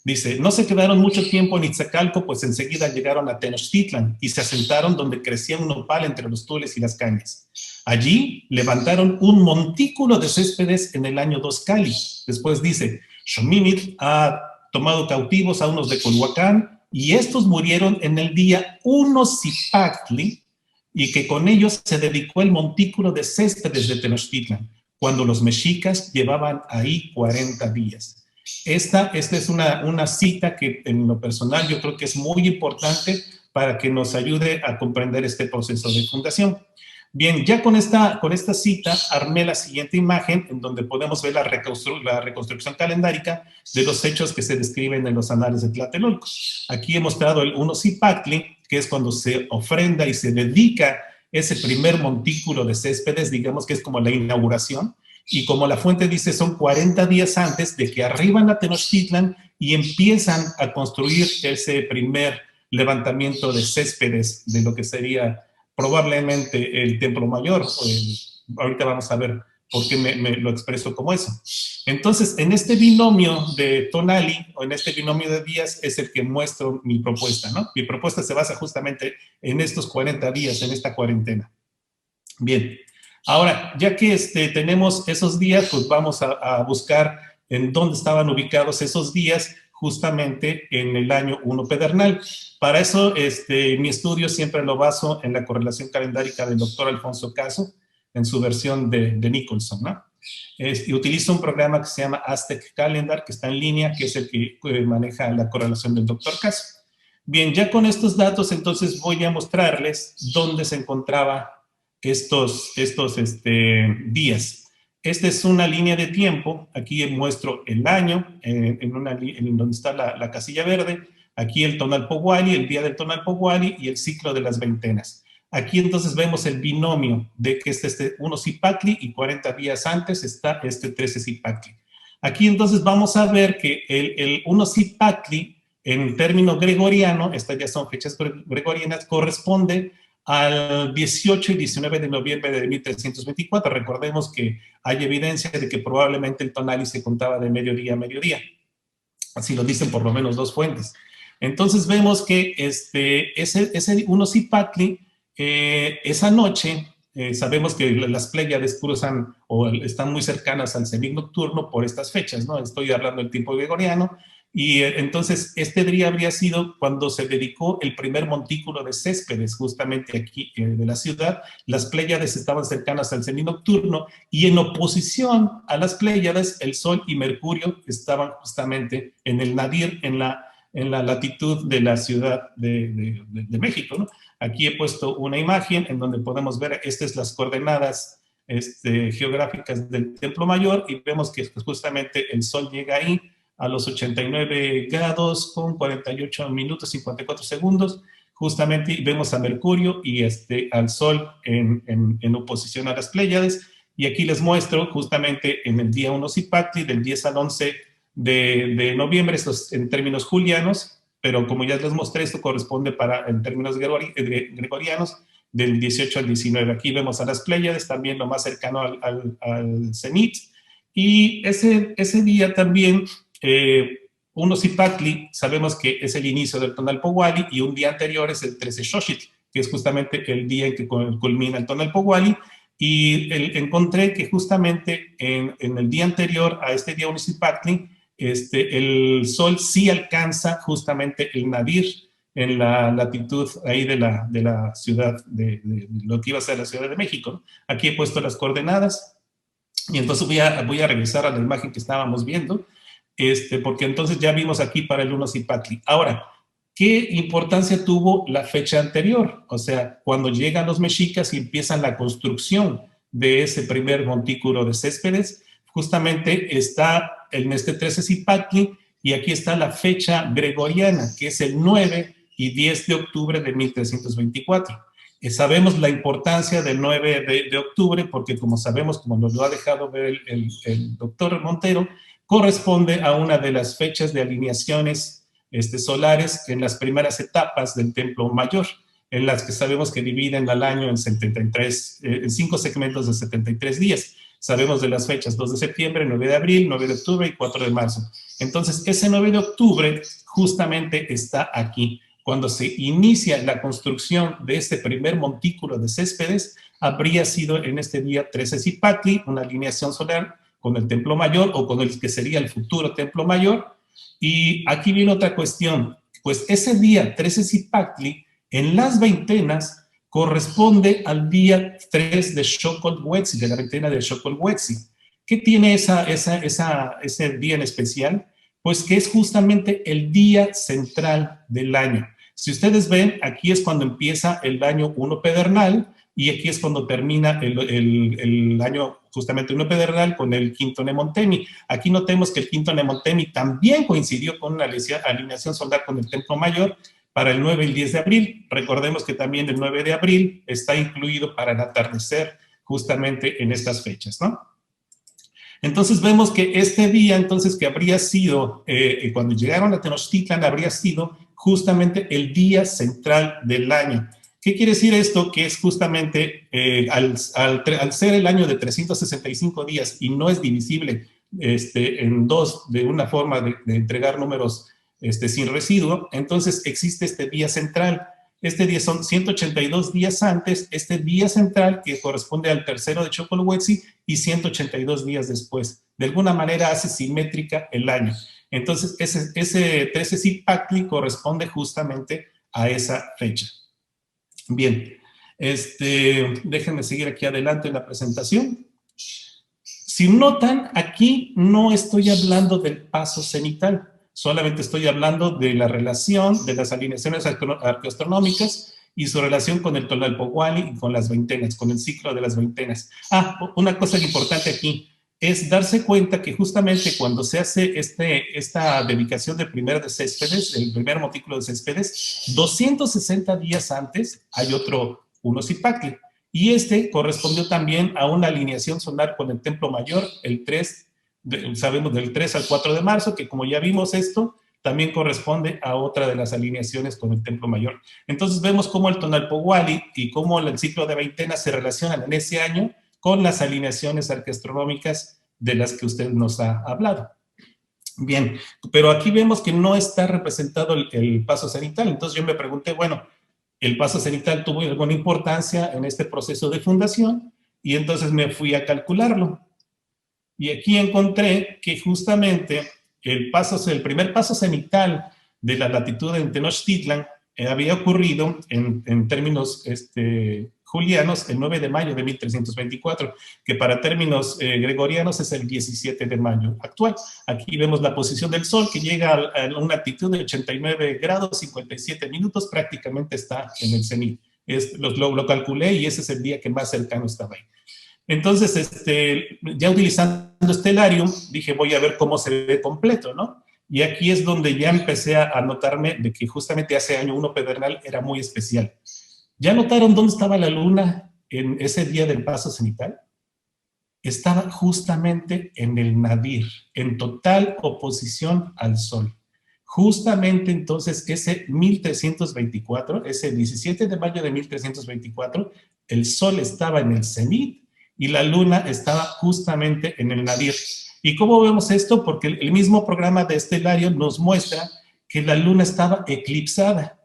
S9: Dice, no se quedaron mucho tiempo en Iztacalco, pues enseguida llegaron a Tenochtitlan y se asentaron donde crecía un nopal entre los tules y las cañas. Allí levantaron un montículo de céspedes en el año 2 Cali. Después dice, Xomimit ha tomado cautivos a unos de Culhuacán y estos murieron en el día 1 Zipactli, y que con ellos se dedicó el montículo de céspedes de Tenochtitlan, cuando los mexicas llevaban ahí 40 días. Esta es una cita que en lo personal yo creo que es muy importante para que nos ayude a comprender este proceso de fundación. Bien, ya con esta cita armé la siguiente imagen en donde podemos ver la reconstrucción calendárica de los hechos que se describen en los anales de Tlatelolco. Aquí he mostrado el 1 Zipactli, que es cuando se ofrenda y se dedica ese primer montículo de céspedes, digamos que es como la inauguración, y como la fuente dice, son 40 días antes de que arriban a Tenochtitlan y empiezan a construir ese primer levantamiento de céspedes de lo que sería probablemente el Templo Mayor. Ahorita vamos a ver por qué me lo expreso como eso. Entonces, en este binomio de Tonali, o en este binomio de días, es el que muestro mi propuesta, ¿no? Mi propuesta se basa justamente en estos 40 días, en esta cuarentena. Bien. Ahora, ya que tenemos esos días, pues vamos a buscar en dónde estaban ubicados esos días, justamente en el año 1 pedernal. Para eso, mi estudio siempre lo baso en la correlación calendárica del doctor Alfonso Caso, en su versión de Nicholson, ¿no? Y utilizo un programa que se llama Aztec Calendar, que está en línea, que es el que maneja la correlación del doctor Caso. Bien, ya con estos datos, entonces voy a mostrarles dónde se encontraba estos días. Esta es una línea de tiempo. Aquí muestro el año, en donde está la casilla verde. Aquí el Tonalpohualli, el día del Tonalpohualli y el ciclo de las veintenas. Aquí entonces vemos el binomio de que este 1 Zipactli y 40 días antes está este 13 Zipactli. Aquí entonces vamos a ver que el 1 Zipactli, en término gregoriano, estas ya son fechas gregorianas, corresponde al 18 y 19 de noviembre de 1324. Recordemos que hay evidencia de que probablemente el Tonali se contaba de mediodía a mediodía. Así lo dicen por lo menos dos fuentes. Entonces vemos que ese 1 Zipactli, esa noche, sabemos que las Pléyades cruzan o están muy cercanas al cenit nocturno por estas fechas, ¿no? Estoy hablando del tiempo gregoriano. Y entonces este día habría sido cuando se dedicó el primer montículo de céspedes justamente aquí de la ciudad. Las Pléyades estaban cercanas al cenit nocturno y en oposición a las Pléyades el Sol y Mercurio estaban justamente en el nadir, en la latitud de la Ciudad de México, ¿no? Aquí he puesto una imagen en donde podemos ver, estas las coordenadas geográficas del Templo Mayor, y vemos que justamente el Sol llega ahí a los 89 grados con 48 minutos 54 segundos, justamente, y vemos a Mercurio y al Sol en oposición a las Pléyades. Y aquí les muestro justamente en el día 1 Zipactli, del 10 al 11 de noviembre, estos en términos julianos, pero como ya les mostré, esto corresponde en términos gregorianos, del 18 al 19. Aquí vemos a las Pléyades, también lo más cercano al cenit. Y ese día también Unosipactli sabemos que es el inicio del Tonalpohualli y un día anterior es el 13 Xochitl, que es justamente el día en que culmina el Tonalpohualli. Y encontré que justamente en el día anterior a este día Unosipactli, el sol sí alcanza justamente el Nadir en la latitud ahí de la ciudad, de lo que iba a ser la Ciudad de México. Aquí he puesto las coordenadas y entonces voy a regresar a la imagen que estábamos viendo, porque entonces ya vimos aquí para el Unosipactli. Ahora, ¿qué importancia tuvo la fecha anterior? O sea, cuando llegan los mexicas y empiezan la construcción de ese primer montículo de Céspedes, justamente está en este 13 Zipactli, y aquí está la fecha gregoriana, que es el 9 y 10 de octubre de 1324. Sabemos la importancia del 9 de octubre, porque como sabemos, como nos lo ha dejado ver el doctor Montero, corresponde a una de las fechas de alineaciones solares en las primeras etapas del Templo Mayor, en las que sabemos que dividen al año en 5 segmentos de 73 días. Sabemos de las fechas 2 de septiembre, 9 de abril, 9 de octubre y 4 de marzo. Entonces, ese 9 de octubre justamente está aquí. Cuando se inicia la construcción de este primer montículo de Céspedes, habría sido en este día 13 Zipactli, una alineación solar con el Templo Mayor o con el que sería el futuro Templo Mayor. Y aquí viene otra cuestión. Pues ese día 13 Zipactli, en las veintenas, corresponde al día 3 de Xocolhuetzli, de la veintena de Xocolhuetzli. ¿Qué tiene ese día en especial? Pues que es justamente el día central del año. Si ustedes ven, aquí es cuando empieza el año 1 pedernal y aquí es cuando termina el año justamente 1 pedernal con el quinto Nemontemi. Aquí notemos que el quinto Nemontemi también coincidió con una alineación solar con el Templo Mayor para el 9 y el 10 de abril. Recordemos que también el 9 de abril está incluido para el atardecer justamente en estas fechas, ¿no? Entonces vemos que este día, entonces, que habría sido, cuando llegaron a Tenochtitlan, habría sido justamente el día central del año. ¿Qué quiere decir esto? Que es justamente, al ser el año de 365 días y no es divisible en dos de una forma de entregar números sin residuo, entonces existe este día central. Este día son 182 días antes, este día central que corresponde al tercero de Xocolhuetzli y 182 días después. De alguna manera hace simétrica el año. Entonces, ese 13 Zipactli corresponde justamente a esa fecha. Bien, déjenme seguir aquí adelante en la presentación. Si notan, aquí no estoy hablando del paso cenital. Solamente estoy hablando de la relación de las alineaciones arqueoastronómicas y su relación con el Tonalpohualli y con las veintenas, con el ciclo de las veintenas. Una cosa importante aquí es darse cuenta que justamente cuando se hace esta dedicación de primer de Céspedes, el primer montículo de Céspedes, 260 días antes hay otro Unosipactli. Y correspondió también a una alineación solar con el Templo Mayor, el 3 sabemos del 3 al 4 de marzo, que como ya vimos esto, también corresponde a otra de las alineaciones con el Templo Mayor. Entonces vemos cómo el Tonalpohualli y cómo el ciclo de veintenas se relacionan en ese año con las alineaciones arqueoastronómicas de las que usted nos ha hablado. Bien, pero aquí vemos que no está representado el paso cenital. Entonces yo me pregunté, bueno, ¿el paso cenital tuvo alguna importancia en este proceso de fundación? Y entonces me fui a calcularlo. Y aquí encontré que justamente el primer paso cenital de la latitud en Tenochtitlan había ocurrido en términos julianos el 9 de mayo de 1324, que para términos gregorianos es el 17 de mayo actual. Aquí vemos la posición del Sol, que llega a una altitud de 89 grados 57 minutos, prácticamente está en el cenit. Lo calculé y ese es el día que más cercano estaba ahí. Entonces, ya utilizando Stellarium, dije, voy a ver cómo se ve completo, ¿no? Y aquí es donde ya empecé a notarme de que justamente hace año 1 pedernal era muy especial. ¿Ya notaron dónde estaba la luna en ese día del paso cenital? Estaba justamente en el nadir, en total oposición al Sol. Justamente entonces ese 1324, ese 17 de mayo de 1324, el Sol estaba en el cenit y la luna estaba justamente en el nadir. ¿Y cómo vemos esto? Porque el mismo programa de estelario nos muestra que la luna estaba eclipsada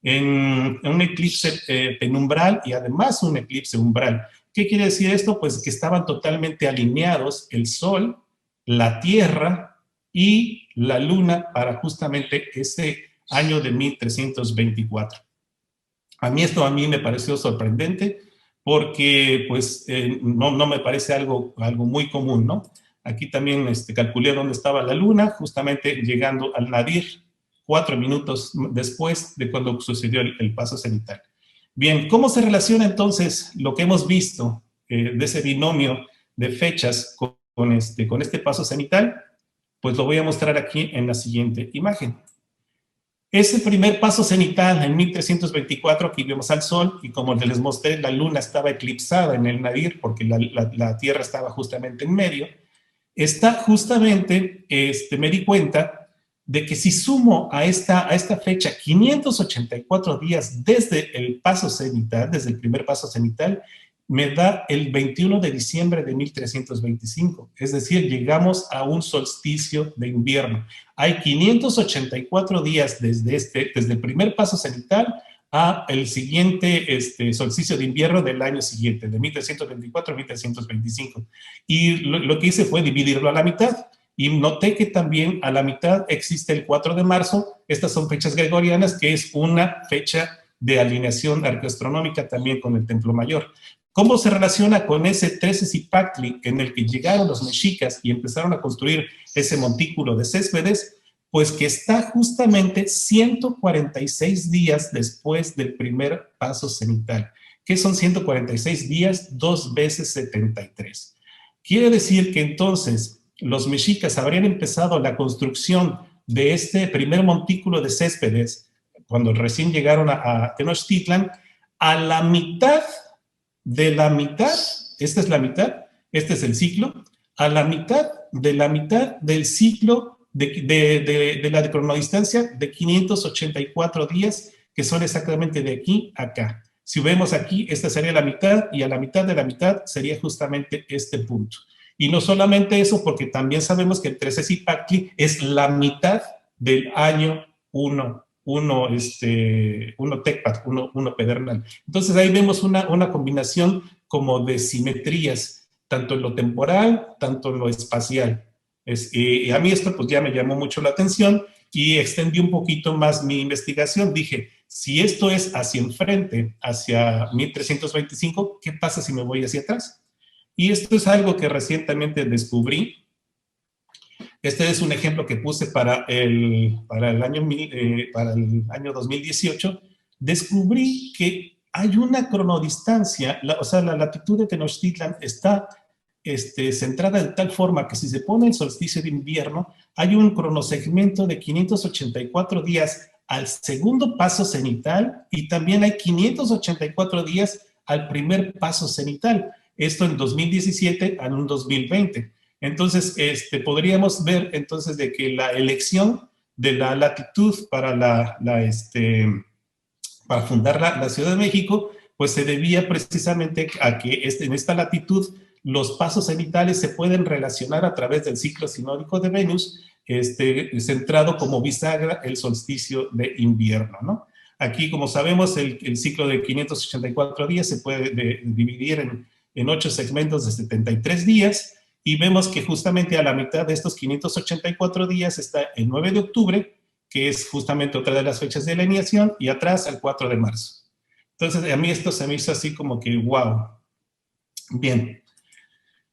S9: en un eclipse penumbral y además un eclipse umbral. ¿Qué quiere decir esto? Pues que estaban totalmente alineados el Sol, la Tierra y la Luna para justamente ese año de 1324. A mí me pareció sorprendente porque pues no me parece algo muy común, ¿no? Aquí también calculé dónde estaba la Luna, justamente llegando al nadir, 4 minutos después de cuando sucedió el paso cenital. Bien, ¿cómo se relaciona entonces lo que hemos visto de ese binomio de fechas con este paso cenital? Pues lo voy a mostrar aquí en la siguiente imagen. Ese primer paso cenital en 1324, aquí vemos al Sol, y como les mostré, la Luna estaba eclipsada en el nadir porque la Tierra estaba justamente en medio. Está justamente, me di cuenta de que si sumo a esta fecha 584 días desde el paso cenital, desde el primer paso cenital, me da el 21 de diciembre de 1325. Es decir, llegamos a un solsticio de invierno. Hay 584 días desde el primer paso cenital a el siguiente solsticio de invierno del año siguiente, de 1324 a 1325. Y lo que hice fue dividirlo a la mitad. Y noté que también a la mitad existe el 4 de marzo. Estas son fechas gregorianas, que es una fecha de alineación arqueoastronómica también con el Templo Mayor. ¿Cómo se relaciona con ese 13 Cipactli en el que llegaron los mexicas y empezaron a construir ese montículo de Céspedes? Pues que está justamente 146 días después del primer paso cenital. ¿Qué son 146 días? 2 veces 73. Quiere decir que entonces los mexicas habrían empezado la construcción de este primer montículo de Céspedes cuando recién llegaron a Tenochtitlan a la mitad de la mitad, esta es la mitad, este es el ciclo, a la mitad del ciclo de la cronodistancia de 584 días, que son exactamente de aquí a acá. Si vemos aquí, esta sería la mitad, y a la mitad de la mitad sería justamente este punto. Y no solamente eso, porque también sabemos que el 13 Cipactli es la mitad del año 1 Tecpat, uno pedernal. Entonces ahí vemos una combinación como de simetrías, tanto en lo temporal, tanto en lo espacial. Y a mí esto pues ya me llamó mucho la atención y extendí un poquito más mi investigación. Dije, si esto es hacia enfrente, hacia 1325, ¿qué pasa si me voy hacia atrás? Y esto es algo que recientemente descubrí. Este es un ejemplo que puse para el año 2018. Descubrí que hay una cronodistancia, o sea, la latitud de Tenochtitlan está centrada de tal forma que si se pone el solsticio de invierno, hay un cronosegmento de 584 días al segundo paso cenital y también hay 584 días al primer paso cenital. Esto en 2017 a un 2020. Entonces, podríamos ver entonces de que la elección de la latitud para para fundar la Ciudad de México, pues se debía precisamente a que en esta latitud los pasos cenitales se pueden relacionar a través del ciclo sinódico de Venus, centrado como bisagra el solsticio de invierno, ¿no? Aquí, como sabemos, el ciclo de 584 días se puede dividir en 8 segmentos de 73 días, y vemos que justamente a la mitad de estos 584 días está el 9 de octubre, que es justamente otra de las fechas de alineación, y atrás al 4 de marzo. Entonces, a mí esto se me hizo así como que, wow. Bien.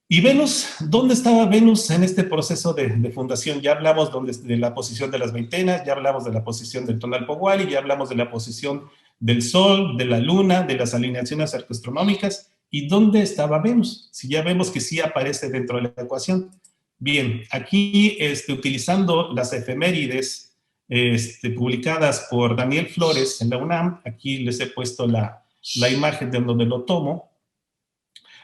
S9: ¿Y Venus? ¿Dónde estaba Venus en este proceso de fundación? Ya hablamos de la posición de las veintenas, ya hablamos de la posición del Tonalpohualli, ya hablamos de la posición del Sol, de la Luna, de las alineaciones arqueastronómicas. ¿Y dónde estaba Venus? Si ya vemos que sí aparece dentro de la ecuación. Bien, aquí utilizando las efemérides publicadas por Daniel Flores en la UNAM, aquí les he puesto la imagen de donde lo tomo.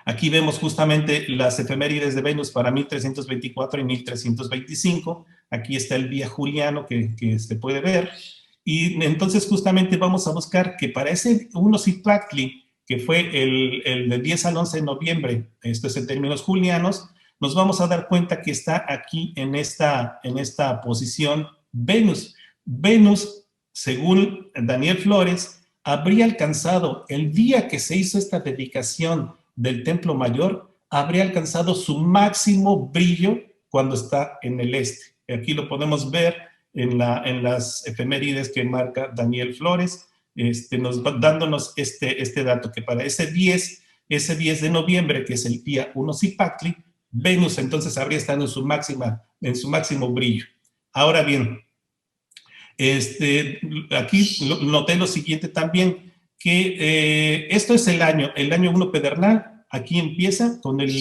S9: Aquí vemos justamente las efemérides de Venus para 1324 y 1325. Aquí está el día juliano que se puede ver. Y entonces justamente vamos a buscar que para ese 1 Cipactli, que fue el del 10 al 11 de noviembre, esto es en términos julianos, nos vamos a dar cuenta que está aquí en esta posición Venus. Venus, según Daniel Flores, habría alcanzado, el día que se hizo esta dedicación del Templo Mayor, habría alcanzado su máximo brillo cuando está en el este. Aquí lo podemos ver en las efemérides que marca Daniel Flores, dándonos este dato, que para ese 10 de noviembre, que es el día 1 Cipactli, Venus entonces habría estado en su máximo brillo. Ahora bien, aquí noté lo siguiente también, que esto es el año 1 pedernal. Aquí empieza con el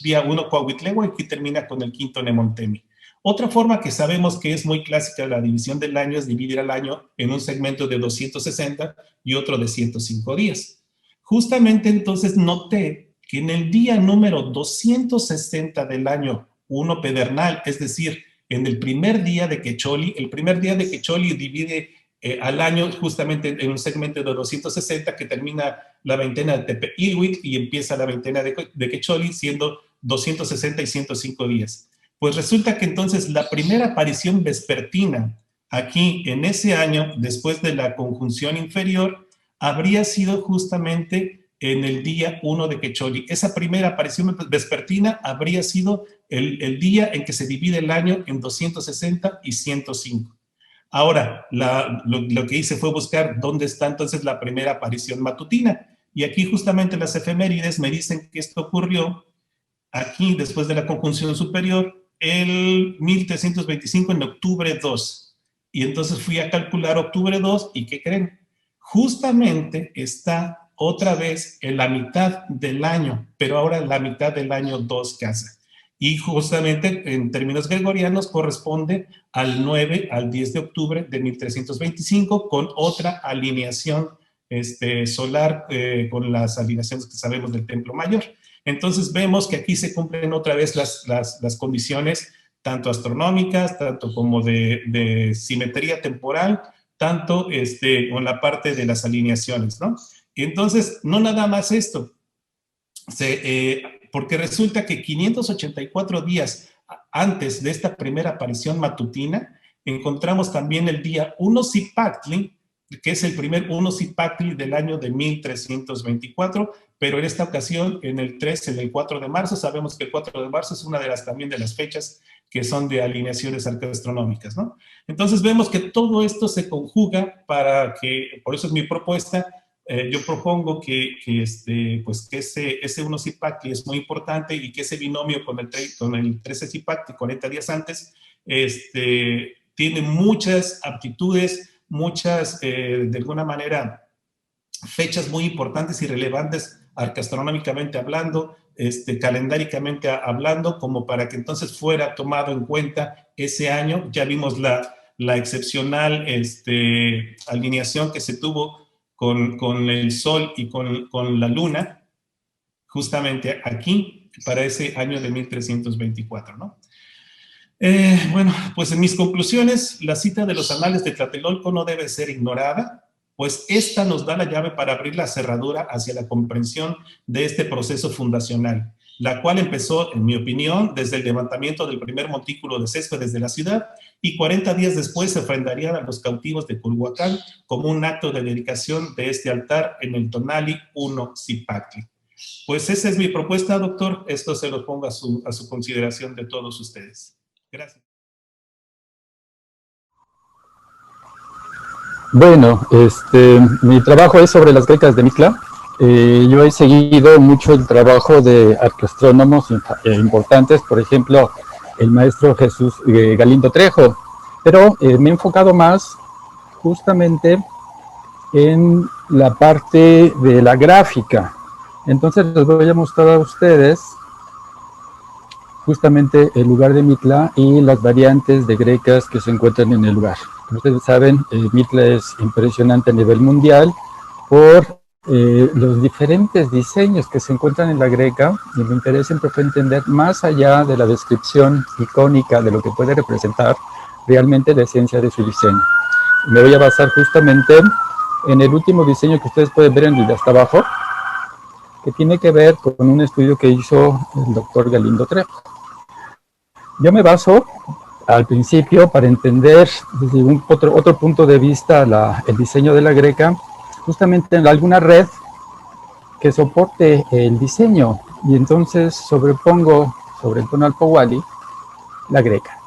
S9: día 1 Coahuitlewa y aquí termina con el 5 Nemontemi. Otra forma que sabemos que es muy clásica de la división del año es dividir al año en un segmento de 260 y otro de 105 días. Justamente entonces noté que en el día número 260 del año 1 pedernal, es decir, en el primer día de Quecholi, divide al año justamente en un segmento de 260 que termina la veintena de Tepeilhuitl y empieza la veintena de Quecholi, siendo 260 y 105 días. Pues resulta que entonces la primera aparición vespertina aquí en ese año, después de la conjunción inferior, habría sido justamente en el día 1 de Quecholi. Esa primera aparición vespertina habría sido el día en que se divide el año en 260 y 105. Ahora, lo que hice fue buscar dónde está entonces la primera aparición matutina. Y aquí justamente las efemérides me dicen que esto ocurrió aquí, después de la conjunción superior, el 1325 en octubre 2. Y entonces fui a calcular octubre 2 y ¿qué creen? Justamente está otra vez en la mitad del año, pero ahora la mitad del año 2 casa. Y justamente en términos gregorianos corresponde al 9 al 10 de octubre de 1325 con otra alineación solar con las alineaciones que sabemos del Templo Mayor. Entonces vemos que aquí se cumplen otra vez las condiciones tanto astronómicas, tanto como de simetría temporal, tanto con la parte de las alineaciones, ¿no? Entonces, no nada más esto, porque resulta que 584 días antes de esta primera aparición matutina, encontramos también el día 1 Cipactli, que es el primer 1 Cipactli del año de 1324, pero en esta ocasión en el 4 de marzo, sabemos que el 4 de marzo es una también de las fechas que son de alineaciones arqueoastronómicas, ¿no? Entonces vemos que todo esto se conjuga para que, por eso es mi propuesta, yo propongo que ese 1 Cipactli es muy importante y que ese binomio con el 13 Cipactli, 40 días antes, tiene muchas aptitudes, muchas, de alguna manera, fechas muy importantes y relevantes arqueastronómicamente hablando, calendáricamente hablando, como para que entonces fuera tomado en cuenta ese año. Ya vimos la excepcional alineación que se tuvo con el Sol y con la Luna, justamente aquí, para ese año de 1324, ¿no? Bueno, pues en mis conclusiones, la cita de los anales de Tlatelolco no debe ser ignorada, pues esta nos da la llave para abrir la cerradura hacia la comprensión de este proceso fundacional, la cual empezó, en mi opinión, desde el levantamiento del primer montículo de céspedes de la ciudad y 40 días después se ofrendarían a los cautivos de Culhuacán como un acto de dedicación de este altar en el Tonali 1 Cipactli. Pues esa es mi propuesta, doctor. Esto se lo pongo a su consideración de todos ustedes. Gracias.
S8: Bueno, mi trabajo es sobre las grecas de Mitla. Yo he seguido mucho el trabajo de arqueoastrónomos importantes, por ejemplo, el maestro Jesús Galindo Trejo, pero me he enfocado más justamente en la parte de la gráfica. Entonces les voy a mostrar a ustedes justamente el lugar de Mitla y las variantes de grecas que se encuentran en el lugar. Como ustedes saben, Mitla es impresionante a nivel mundial por los diferentes diseños que se encuentran en la greca, y me interesa entender más allá de la descripción icónica de lo que puede representar realmente la esencia de su diseño. Me voy a basar justamente en el último diseño que ustedes pueden ver en el de hasta abajo, que tiene que ver con un estudio que hizo el doctor Galindo Trejo. Yo me baso al principio para entender desde otro punto de vista el diseño de la greca, justamente en alguna red que soporte el diseño, y entonces sobrepongo sobre el Tonalpohualli la greca.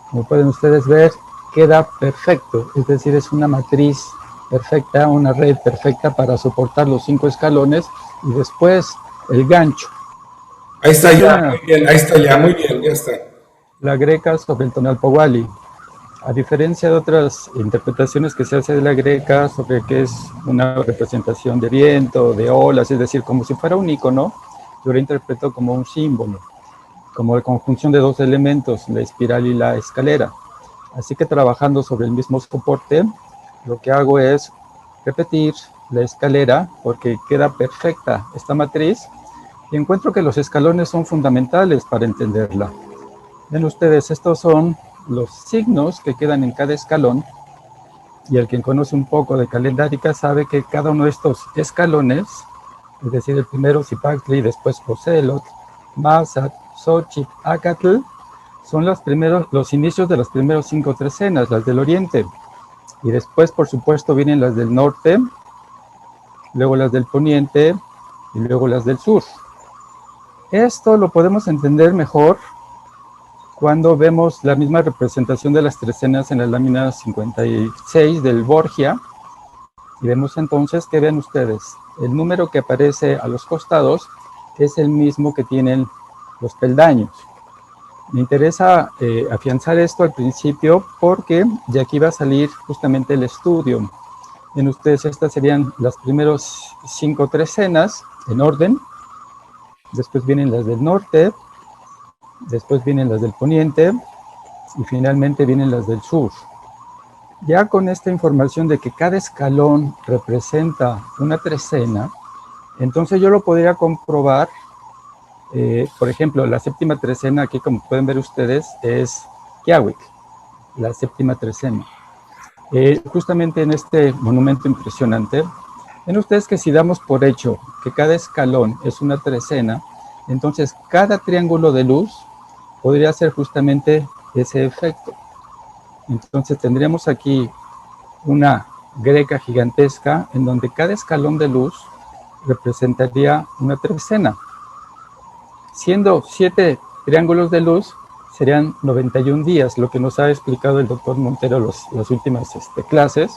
S8: Como pueden ustedes ver, queda perfecto, es decir, es una matriz perfecta, una red perfecta para soportar los 5 escalones y después el gancho.
S1: Ahí está ya, muy bien, ahí está ya, muy bien, ya está.
S8: La greca sobre el Tonalpohualli. A diferencia de otras interpretaciones que se hace de la greca sobre que es una representación de viento, de olas, es decir, como si fuera un icono, yo lo interpreto como un símbolo, como la conjunción de dos elementos, la espiral y la escalera. Así que trabajando sobre el mismo soporte, lo que hago es repetir la escalera porque queda perfecta esta matriz y encuentro que los escalones son fundamentales para entenderla. Ven ustedes, estos son los signos que quedan en cada escalón, y el que conoce un poco de calendárica sabe que cada uno de estos escalones, es decir, el primero Zipactli, después Ocelot, Mazat, Xochitl, Acatl, son los inicios de las primeras 5 trecenas, las del oriente, y después, por supuesto, vienen las del norte, luego las del poniente, y luego las del sur. Esto lo podemos entender mejor cuando vemos la misma representación de las trecenas en la lámina 56 del Borgia, y vemos entonces que vean ustedes, el número que aparece a los costados es el mismo que tienen los peldaños. Me interesa afianzar esto al principio porque de aquí va a salir justamente el estudio. Ven ustedes, estas serían las primeras 5 trecenas en orden, después vienen las del norte, después vienen las del poniente y finalmente vienen las del sur. Ya con esta información de que cada escalón representa una trecena, entonces yo lo podría comprobar. Por ejemplo, la séptima trecena, aquí como pueden ver ustedes, es Kiawik, la séptima trecena. Justamente en este monumento impresionante, ven ustedes que si damos por hecho que cada escalón es una trecena, entonces cada triángulo de luz podría ser justamente ese efecto. Entonces tendríamos aquí una greca gigantesca en donde cada escalón de luz representaría una trecena. Siendo 7 triángulos de luz, serían 91 días, lo que nos ha explicado el doctor Montero las últimas clases.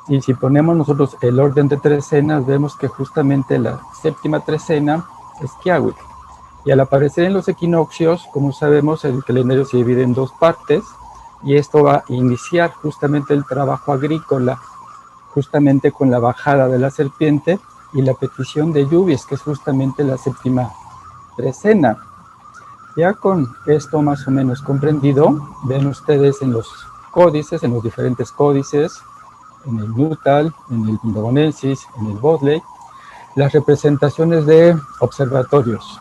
S8: Y si ponemos nosotros el orden de trecenas, vemos que justamente la séptima trecena es Kiawik. Y al aparecer en los equinoccios, como sabemos, el calendario se divide en 2 partes, y esto va a iniciar justamente el trabajo agrícola, justamente con la bajada de la serpiente y la petición de lluvias, que es justamente la séptima trecena. Ya con esto más o menos comprendido, ven ustedes en los códices, en los diferentes códices, en el Nuttall, en el Vindobonensis, en el Bodleian, las representaciones de observatorios.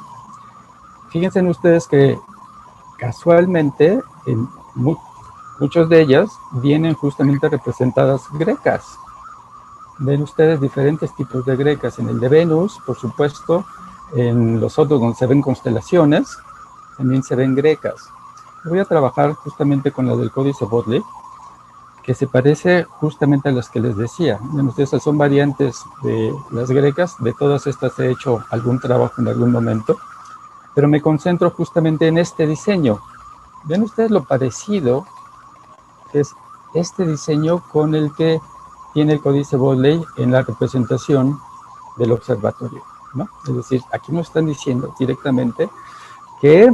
S8: Fíjense en ustedes que casualmente en muchas de ellas vienen justamente representadas grecas. Ven ustedes diferentes tipos de grecas, en el de Venus, por supuesto, en los otros donde se ven constelaciones, también se ven grecas. Voy a trabajar justamente con la del Códice Bodleian, que se parece justamente a las que les decía. Ven ustedes, son variantes de las grecas, de todas estas he hecho algún trabajo en algún momento, pero me concentro justamente en este diseño. Ven ustedes lo parecido que es este diseño con el que tiene el Códice Bodleian en la representación del observatorio, ¿no? Es decir, aquí nos están diciendo directamente que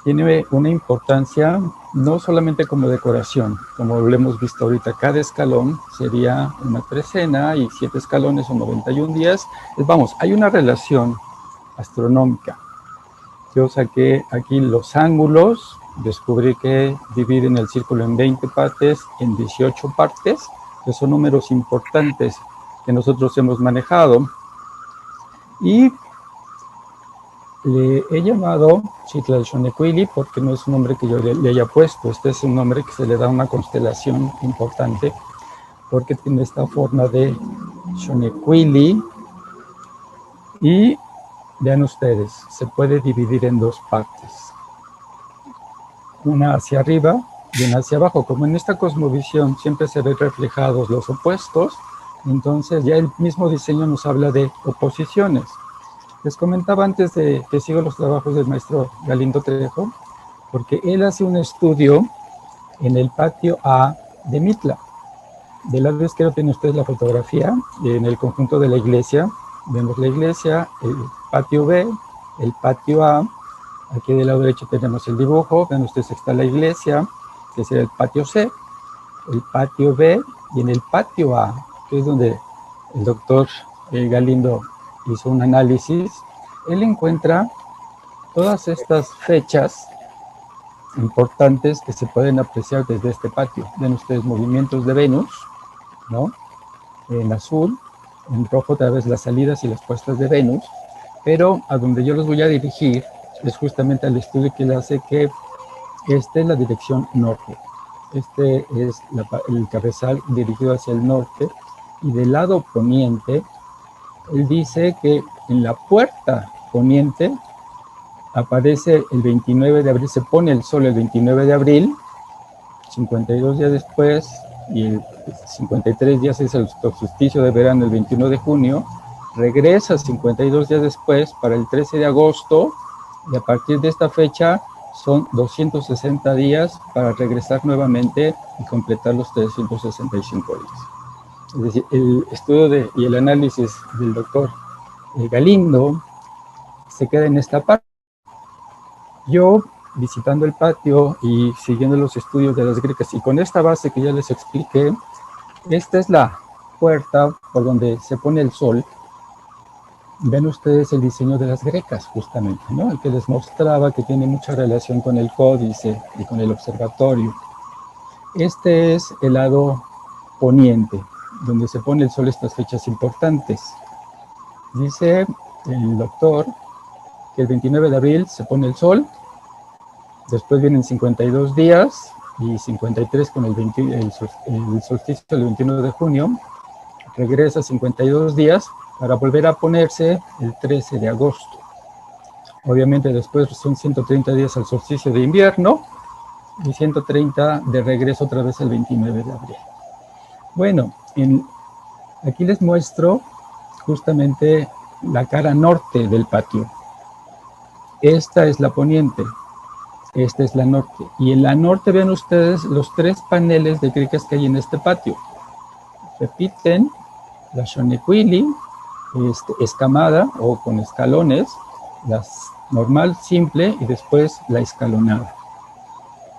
S8: tiene una importancia no solamente como decoración, como lo hemos visto ahorita, cada escalón sería una trecena y 7 escalones son 91 días. Vamos, hay una relación astronómica. Yo saqué aquí los ángulos, descubrí que dividen el círculo en 20 partes, en 18 partes, que son números importantes que nosotros hemos manejado. Y le he llamado Xitlal-Xonecuili porque no es un nombre que yo le haya puesto. Este es un nombre que se le da a una constelación importante porque tiene esta forma de Xonecuili. Y vean ustedes, se puede dividir en 2 partes. una hacia arriba y una hacia abajo. Como en esta cosmovisión siempre se ven reflejados los opuestos, entonces ya el mismo diseño nos habla de oposiciones. Les comentaba antes de que sigo los trabajos del maestro Galindo Trejo, porque él hace un estudio en el patio A de Mitla. Del lado izquierdo tienen ustedes la fotografía en el conjunto de la iglesia. Vemos la iglesia, el patio B, el patio A. Aquí del lado derecho tenemos el dibujo. Ven ustedes, está la iglesia, que sería el patio C, el patio B, y en el patio A, que es donde el doctor Galindo hizo un análisis, él encuentra todas estas fechas importantes que se pueden apreciar desde este patio. Ven ustedes movimientos de Venus, ¿no? En azul, en rojo otra vez las salidas y las puestas de Venus, pero a donde yo los voy a dirigir es justamente al estudio que él hace, que esta es la dirección norte. Este es el cabezal dirigido hacia el norte, y del lado poniente, él dice que en la puerta poniente aparece el 29 de abril, se pone el sol el 29 de abril, 52 días después, y el 53 días es el solsticio de verano el 21 de junio, regresa 52 días después para el 13 de agosto, y a partir de esta fecha son 260 días para regresar nuevamente y completar los 365 días. Es decir, el estudio y el análisis del doctor Galindo se queda en esta parte. Yo, visitando el patio y siguiendo los estudios de las grecas, y con esta base que ya les expliqué, esta es la puerta por donde se pone el sol. Ven ustedes el diseño de las grecas, justamente, ¿no? El que les mostraba que tiene mucha relación con el códice y con el observatorio. Este es el lado poniente, donde se pone el sol estas fechas importantes. Dice el doctor que el 29 de abril se pone el sol, después vienen 52 días y 53 con el solsticio del 21 de junio, regresa 52 días para volver a ponerse el 13 de agosto. Obviamente después son 130 días al solsticio de invierno y 130 de regreso otra vez el 29 de abril. Bueno, aquí les muestro justamente la cara norte del patio. Esta es la poniente, esta es la norte. Y en la norte ven ustedes los 3 paneles de grecas que hay en este patio. Repiten la Xonecuili, escamada o con escalones, la normal, simple, y después la escalonada.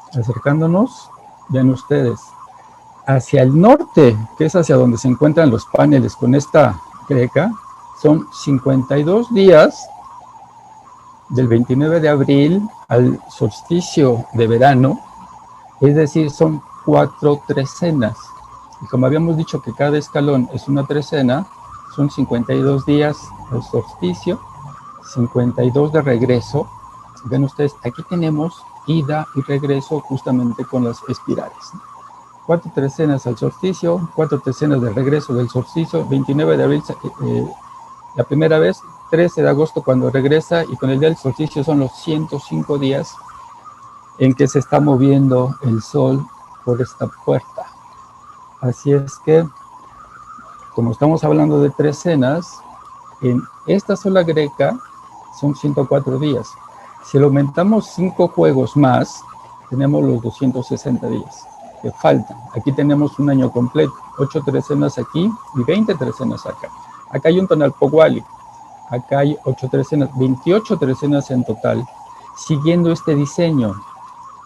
S8: Acercándonos, ven ustedes, hacia el norte, que es hacia donde se encuentran los paneles con esta greca, son 52 días del 29 de abril al solsticio de verano, es decir, son 4 trecenas. Y como habíamos dicho que cada escalón es una trecena, son 52 días al solsticio, 52 de regreso. Ven ustedes, aquí tenemos ida y regreso justamente con las espirales. 4 trecenas al solsticio, 4 trecenas de regreso del solsticio, 29 de abril la primera vez, 13 de agosto cuando regresa, y con el día del solsticio son los 105 días en que se está moviendo el sol por esta puerta. Así es que, como estamos hablando de trecenas, en esta sola greca son 104 días. Si le aumentamos 5 juegos más, tenemos los 260 días que faltan. Aquí tenemos un año completo, 8 trecenas aquí y 20 trecenas acá. Acá hay un Tonalpohualli, acá hay 8 trecenas, 28 trecenas en total, siguiendo este diseño,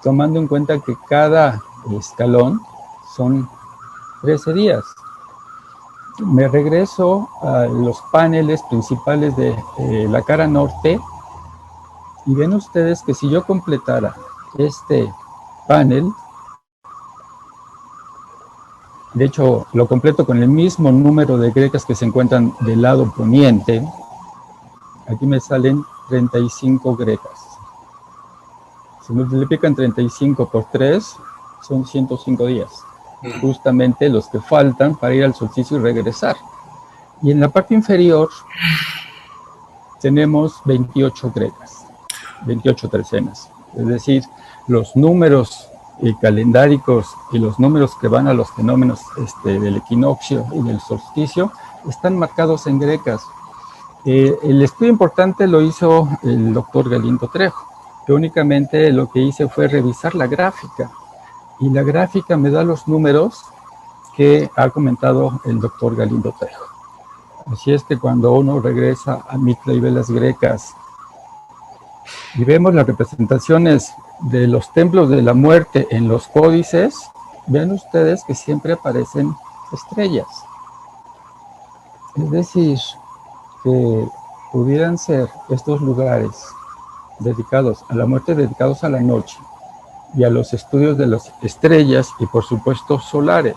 S8: tomando en cuenta que cada escalón son 13 días. Me regreso a los paneles principales de la cara norte, y ven ustedes que si yo completara este panel, de hecho lo completo con el mismo número de grecas que se encuentran del lado poniente, aquí me salen 35 grecas. Si multiplican 35 por 3, son 105 días. Justamente los que faltan para ir al solsticio y regresar. Y en la parte inferior tenemos 28 grecas, 28 trecenas. Es decir, los números calendáricos y los números que van a los fenómenos del equinoccio y del solsticio están marcados en grecas. El estudio importante lo hizo el doctor Galindo Trejo. Yo únicamente lo que hice fue revisar la gráfica, y la gráfica me da los números que ha comentado el doctor Galindo Trejo. Así es que cuando uno regresa a Mitla y ve las grecas y vemos las representaciones de los templos de la muerte en los códices, ven ustedes que siempre aparecen estrellas. Es decir, que pudieran ser estos lugares dedicados a la muerte, dedicados a la noche y a los estudios de las estrellas y por supuesto solares.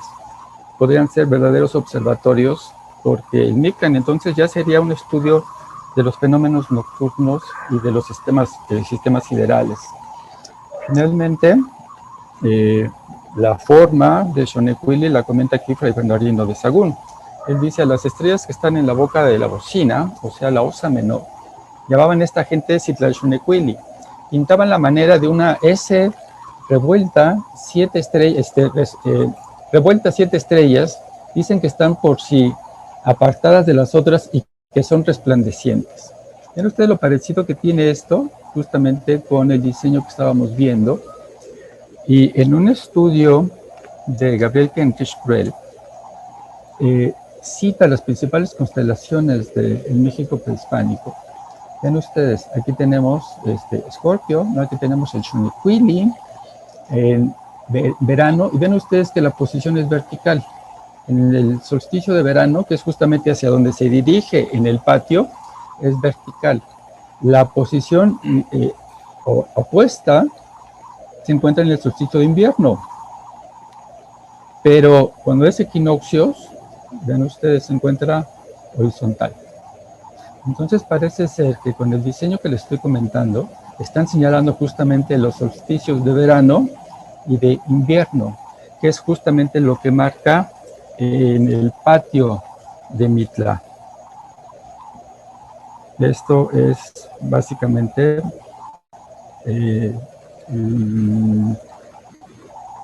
S8: Podrían ser verdaderos observatorios, porque el Mictlán entonces ya sería un estudio de los fenómenos nocturnos y de los sistemas siderales. Finalmente, la forma de Xonecuili la comenta aquí Fray Bernardino de Sahagún. Él dice: a las estrellas que están en la boca de la bocina, o sea, la osa menor, llamaban a esta gente Citlalxonecuili. Pintaban la manera de una S revuelta, 7 estrellas, revueltas 7 estrellas, dicen que están por sí apartadas de las otras y que son resplandecientes. ¿Ven ustedes lo parecido que tiene esto? Justamente con el diseño que estábamos viendo. Y en un estudio de Gabriel Kentish Krell, cita las principales constelaciones del México prehispánico. Ven ustedes, aquí tenemos Escorpio, ¿no? Aquí tenemos el Xonecuili en verano, y ven ustedes que la posición es vertical. En el solsticio de verano, que es justamente hacia donde se dirige en el patio, es vertical. La posición opuesta se encuentra en el solsticio de invierno. Pero cuando es equinoccios, ven ustedes, se encuentra horizontal. Entonces parece ser que con el diseño que les estoy comentando, están señalando justamente los solsticios de verano y de invierno, que es justamente lo que marca en el patio de Mitla. Esto es básicamente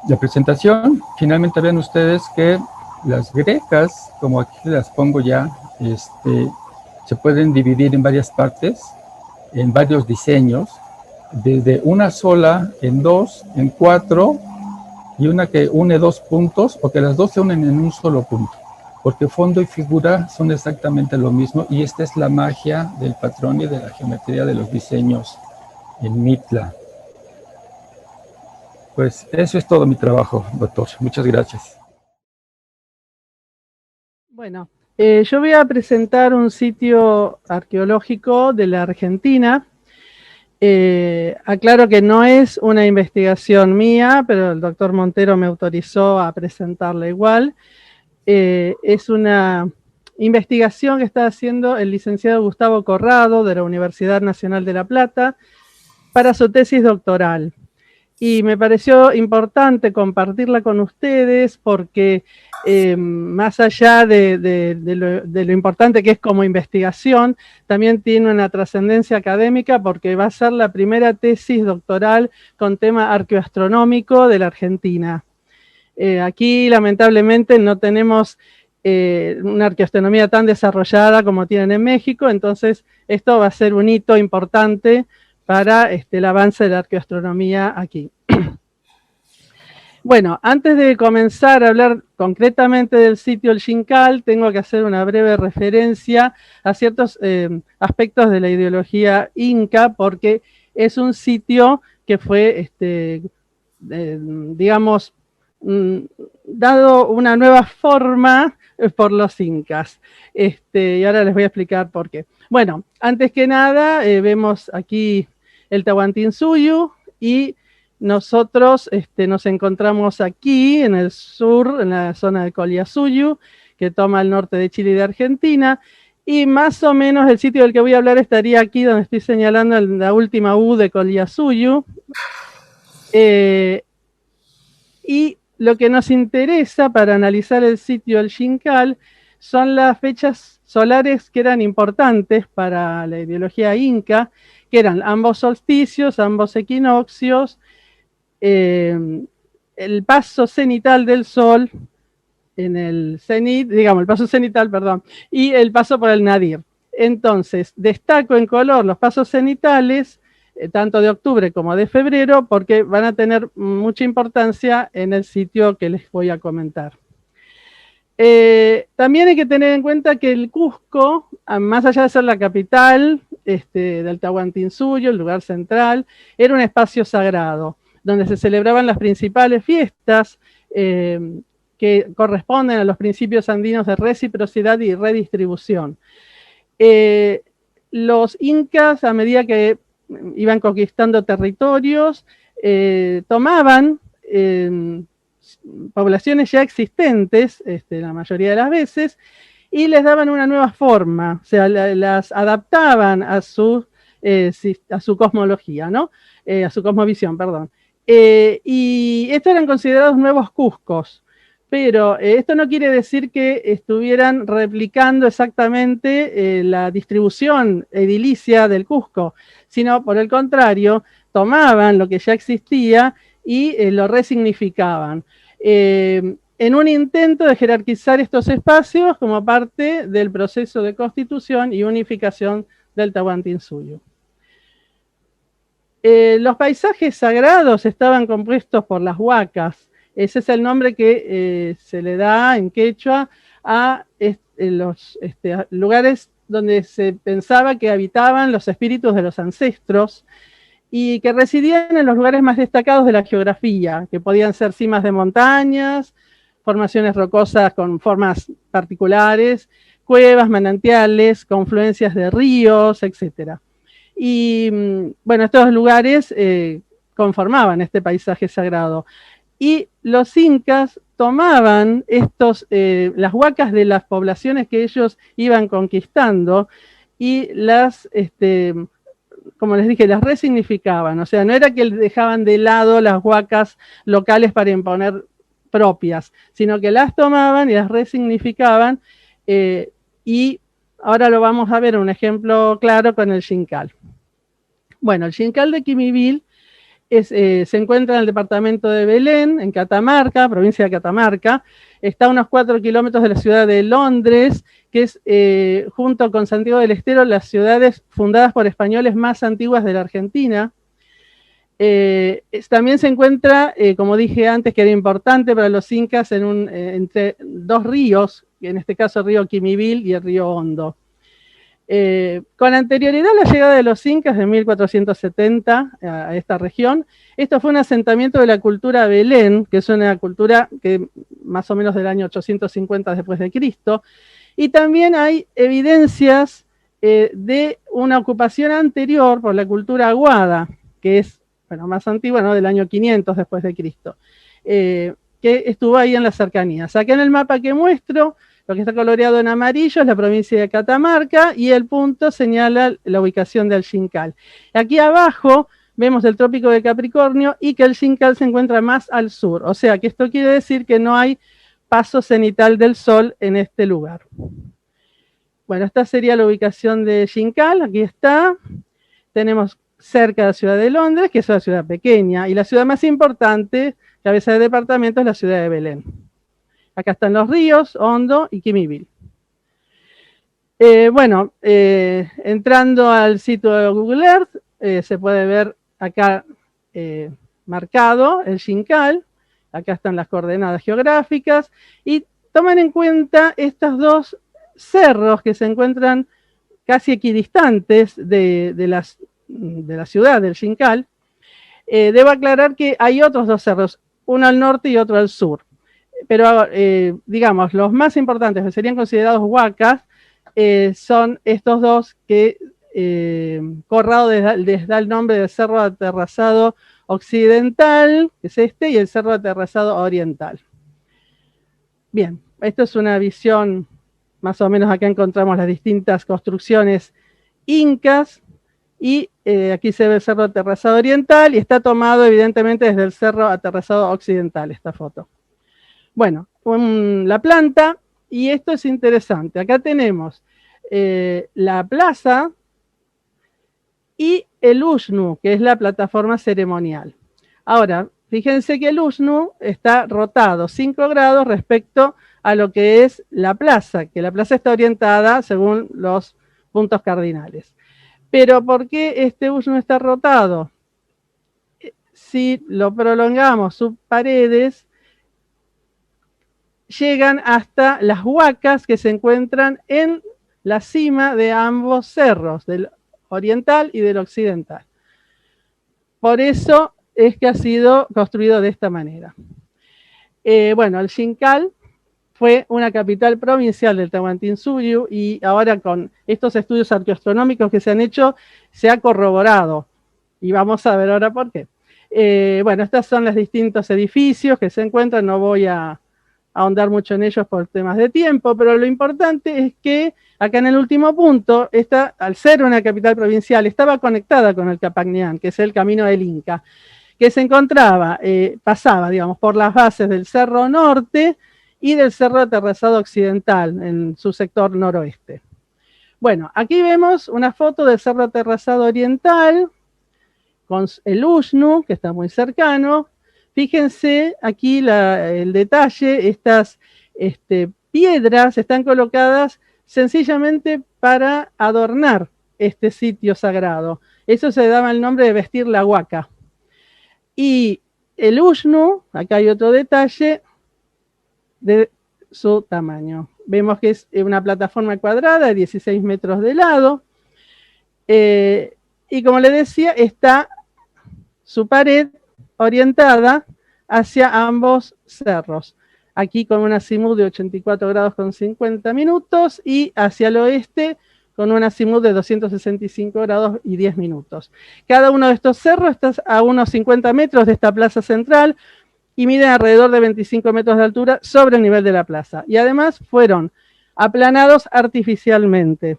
S8: la presentación. Finalmente vean ustedes que las grecas, como aquí las pongo ya, se pueden dividir en varias partes, en varios diseños, desde una sola, en 2, en 4, y una que une 2 puntos, o que las dos se unen en un solo punto, porque fondo y figura son exactamente lo mismo, y esta es la magia del patrón y de la geometría de los diseños en Mitla. Pues eso es todo mi trabajo, doctor. Muchas gracias.
S10: Bueno, yo voy a presentar un sitio arqueológico de la Argentina. Aclaro que no es una investigación mía, pero el doctor Montero me autorizó a presentarla igual. Es una investigación que está haciendo el licenciado Gustavo Corrado de la Universidad Nacional de La Plata para su tesis doctoral. Y me pareció importante compartirla con ustedes porque más allá de lo importante que es como investigación, también tiene una trascendencia académica porque va a ser la primera tesis doctoral con tema arqueoastronómico de la Argentina. Aquí lamentablemente no tenemos una arqueoastronomía tan desarrollada como tienen en México, entonces esto va a ser un hito importante para el avance de la arqueoastronomía aquí. Bueno, antes de comenzar a hablar concretamente del sitio El Xincal, tengo que hacer una breve referencia a ciertos aspectos de la ideología inca, porque es un sitio que fue, digamos, dado una nueva forma por los incas. Y ahora les voy a explicar por qué. Bueno, antes que nada, vemos aquí el Tahuantinsuyo, y nosotros nos encontramos aquí en el sur, en la zona de Collasuyu, que toma el norte de Chile y de Argentina, y más o menos el sitio del que voy a hablar estaría aquí donde estoy señalando la última U de Collasuyu. Y lo que nos interesa para analizar el sitio del Xincal son las fechas solares que eran importantes para la ideología inca, que eran ambos solsticios, ambos equinoccios, el paso cenital del Sol, en el cenit, digamos, el paso cenital, perdón, y el paso por el nadir. Entonces, destaco en color los pasos cenitales, tanto de octubre como de febrero, porque van a tener mucha importancia en el sitio que les voy a comentar. También hay que tener en cuenta que el Cusco, más allá de ser la capital del Tahuantinsuyo, el lugar central, era un espacio sagrado, donde se celebraban las principales fiestas que corresponden a los principios andinos de reciprocidad y redistribución. Los incas, a medida que iban conquistando territorios, tomaban poblaciones ya existentes, la mayoría de las veces, y les daban una nueva forma, o sea, las adaptaban a su cosmología, ¿no? A su cosmovisión, perdón. Y estos eran considerados nuevos Cuscos, pero esto no quiere decir que estuvieran replicando exactamente la distribución edilicia del Cusco, sino por el contrario, tomaban lo que ya existía y lo resignificaban, en un intento de jerarquizar estos espacios como parte del proceso de constitución y unificación del Tahuantinsuyo. Los paisajes sagrados estaban compuestos por las huacas. Ese es el nombre que se le da en quechua a los lugares donde se pensaba que habitaban los espíritus de los ancestros y que residían en los lugares más destacados de la geografía, que podían ser cimas de montañas, formaciones rocosas con formas particulares, cuevas, manantiales, confluencias de ríos, etc. Y bueno, estos lugares conformaban este paisaje sagrado. Y los incas tomaban las huacas de las poblaciones que ellos iban conquistando y las, como les dije, las resignificaban. O sea, no era que dejaban de lado las huacas locales para imponer propias, sino que las tomaban y las resignificaban. Y ahora lo vamos a ver un ejemplo claro con el Xincal. Bueno, el Xincal de Quimivil se encuentra en el departamento de Belén, en Catamarca, provincia de Catamarca. Está a unos 4 kilómetros de la ciudad de Londres, que es, junto con Santiago del Estero, las ciudades fundadas por españoles más antiguas de la Argentina. También se encuentra, como dije antes, que era importante para los incas entre dos ríos, en este caso el río Quimivil y el río Hondo. Con anterioridad a la llegada de los incas de 1470 a esta región, esto fue un asentamiento de la cultura Belén, que es una cultura que más o menos del año 850 después de Cristo, y también hay evidencias de una ocupación anterior por la cultura aguada, que es más antigua, ¿no? Del año 500 después de Cristo, que estuvo ahí en las cercanías. Acá en el mapa que muestro, lo que está coloreado en amarillo es la provincia de Catamarca y el punto señala la ubicación del Xincal. Aquí abajo vemos el trópico de Capricornio y que el Xincal se encuentra más al sur. O sea que esto quiere decir que no hay paso cenital del Sol en este lugar. Bueno, esta sería la ubicación de Xincal. Aquí está. Tenemos cerca de la ciudad de Londres, que es una ciudad pequeña, y la ciudad más importante, cabeza de departamento, es la ciudad de Belén. Acá están los ríos, Hondo y Quimivil. Entrando al sitio de Google Earth, se puede ver acá marcado el Xincal. Acá están las coordenadas geográficas. Y toman en cuenta estos dos cerros que se encuentran casi equidistantes de la ciudad del Xincal. Debo aclarar que hay otros dos cerros, uno al norte y otro al sur. Pero, digamos, los más importantes, que serían considerados huacas, son estos dos que Corrado les da el nombre de Cerro Aterrazado Occidental, que es este, y el Cerro Aterrazado Oriental. Bien, esto es una visión, más o menos acá encontramos las distintas construcciones incas, y aquí se ve el Cerro Aterrazado Oriental, y está tomado evidentemente desde el Cerro Aterrazado Occidental, esta foto. Bueno, la planta, y esto es interesante. Acá tenemos la plaza y el Ushnu, que es la plataforma ceremonial. Ahora, fíjense que el Uxnu está rotado 5 grados respecto a lo que es la plaza, que la plaza está orientada según los puntos cardinales. Pero ¿por qué este Uxnu está rotado? Si lo prolongamos, sus paredes llegan hasta las huacas que se encuentran en la cima de ambos cerros, del oriental y del occidental. Por eso es que ha sido construido de esta manera. Bueno, el Xincal fue una capital provincial del Tahuantinsuyo y ahora con estos estudios arqueoastronómicos que se han hecho, se ha corroborado. Y vamos a ver ahora por qué. Bueno, estos son los distintos edificios que se encuentran, no voy a ahondar mucho en ellos por temas de tiempo, pero lo importante es que acá en el último punto, esta, al ser una capital provincial, estaba conectada con el Capacñán, que es el camino del Inca, que se encontraba, pasaba, digamos, por las bases del Cerro Norte y del Cerro Aterrazado Occidental, en su sector noroeste. Bueno, aquí vemos una foto del Cerro Aterrazado Oriental, con el Uxnu, que está muy cercano. Fíjense aquí el detalle, estas piedras están colocadas sencillamente para adornar este sitio sagrado. Eso se daba el nombre de vestir la huaca. Y el Uxnu, acá hay otro detalle de su tamaño. Vemos que es una plataforma cuadrada de 16 metros de lado. Y como le decía, está su pared orientada hacia ambos cerros. Aquí con un azimut de 84 grados con 50 minutos y hacia el oeste con un azimut de 265 grados y 10 minutos. Cada uno de estos cerros está a unos 50 metros de esta plaza central y miden alrededor de 25 metros de altura sobre el nivel de la plaza. Y además fueron aplanados artificialmente.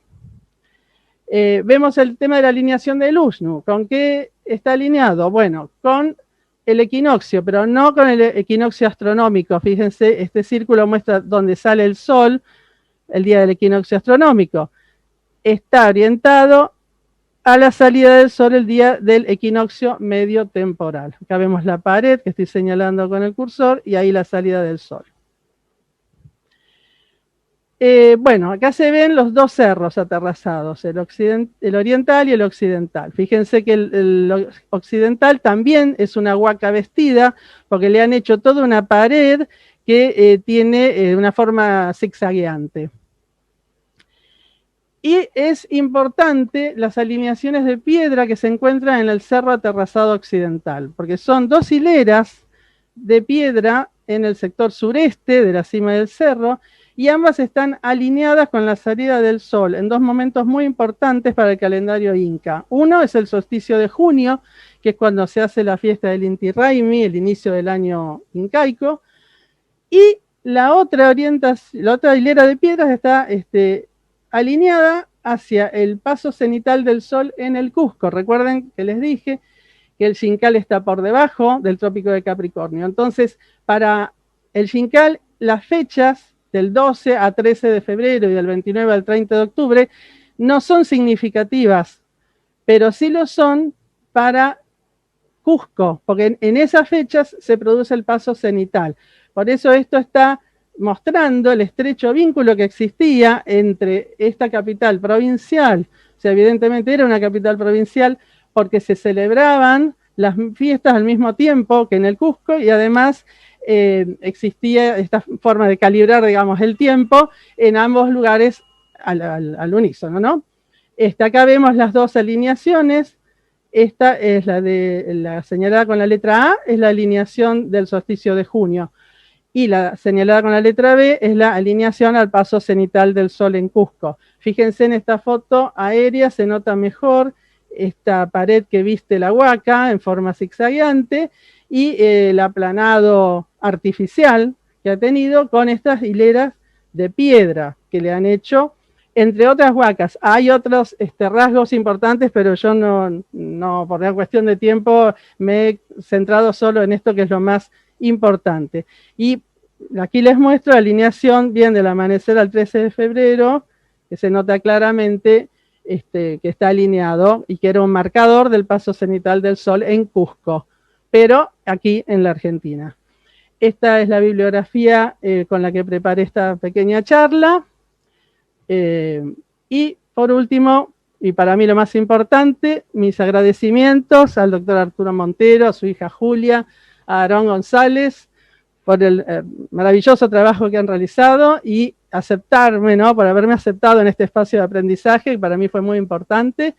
S10: Vemos el tema de la alineación del Uxnu. ¿Con qué está alineado? Bueno, con el equinoccio, pero no con el equinoccio astronómico. Fíjense, este círculo muestra dónde sale el sol el día del equinoccio astronómico. Está orientado a la salida del sol el día del equinoccio medio temporal. Acá vemos la pared que estoy señalando con el cursor y ahí la salida del sol. Bueno, acá se ven los dos cerros aterrazados, el oriental y el occidental. Fíjense que el occidental también es una huaca vestida, porque le han hecho toda una pared que tiene una forma zigzagueante. Y es importante las alineaciones de piedra que se encuentran en el cerro aterrazado occidental, porque son dos hileras de piedra en el sector sureste de la cima del cerro, y ambas están alineadas con la salida del sol en dos momentos muy importantes para el calendario inca. Uno es el solsticio de junio, que es cuando se hace la fiesta del Inti Raymi, el inicio del año incaico, y la otra hilera de piedras está alineada hacia el paso cenital del sol en el Cusco. Recuerden que les dije que el Xincal está por debajo del trópico de Capricornio. Entonces, para el Xincal, las fechas del 12 a 13 de febrero y del 29 al 30 de octubre no son significativas, pero sí lo son para Cusco, porque en esas fechas se produce el paso cenital. Por eso esto está mostrando el estrecho vínculo que existía entre esta capital provincial, o sea, evidentemente era una capital provincial porque se celebraban las fiestas al mismo tiempo que en el Cusco y además existía esta forma de calibrar, digamos, el tiempo en ambos lugares al unísono, ¿no? Acá vemos las dos alineaciones. Esta es la señalada con la letra A, es la alineación del solsticio de junio. Y la señalada con la letra B es la alineación al paso cenital del sol en Cusco. Fíjense en esta foto aérea, se nota mejor esta pared que viste la huaca en forma zigzagueante y el aplanado artificial que ha tenido con estas hileras de piedra que le han hecho, entre otras huacas. Hay otros rasgos importantes, pero yo no, por una cuestión de tiempo, me he centrado solo en esto que es lo más importante. Y aquí les muestro la alineación bien del amanecer al 13 de febrero, que se nota claramente que está alineado y que era un marcador del paso cenital del sol en Cusco. Pero aquí en la Argentina. Esta es la bibliografía con la que preparé esta pequeña charla. Y por último, y para mí lo más importante, mis agradecimientos al doctor Arturo Montero, a su hija Julia, a Aarón González, por el maravilloso trabajo que han realizado y aceptarme, ¿no? Por haberme aceptado en este espacio de aprendizaje, que para mí fue muy importante.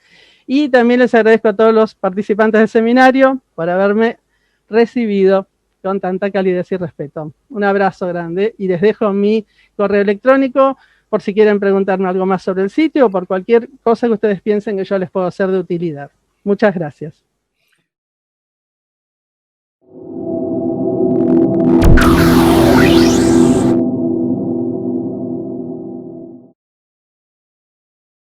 S10: Y también les agradezco a todos los participantes del seminario por haberme recibido con tanta calidez y respeto. Un abrazo grande y les dejo mi correo electrónico por si quieren preguntarme algo más sobre el sitio o por cualquier cosa que ustedes piensen que yo les puedo ser de utilidad. Muchas gracias.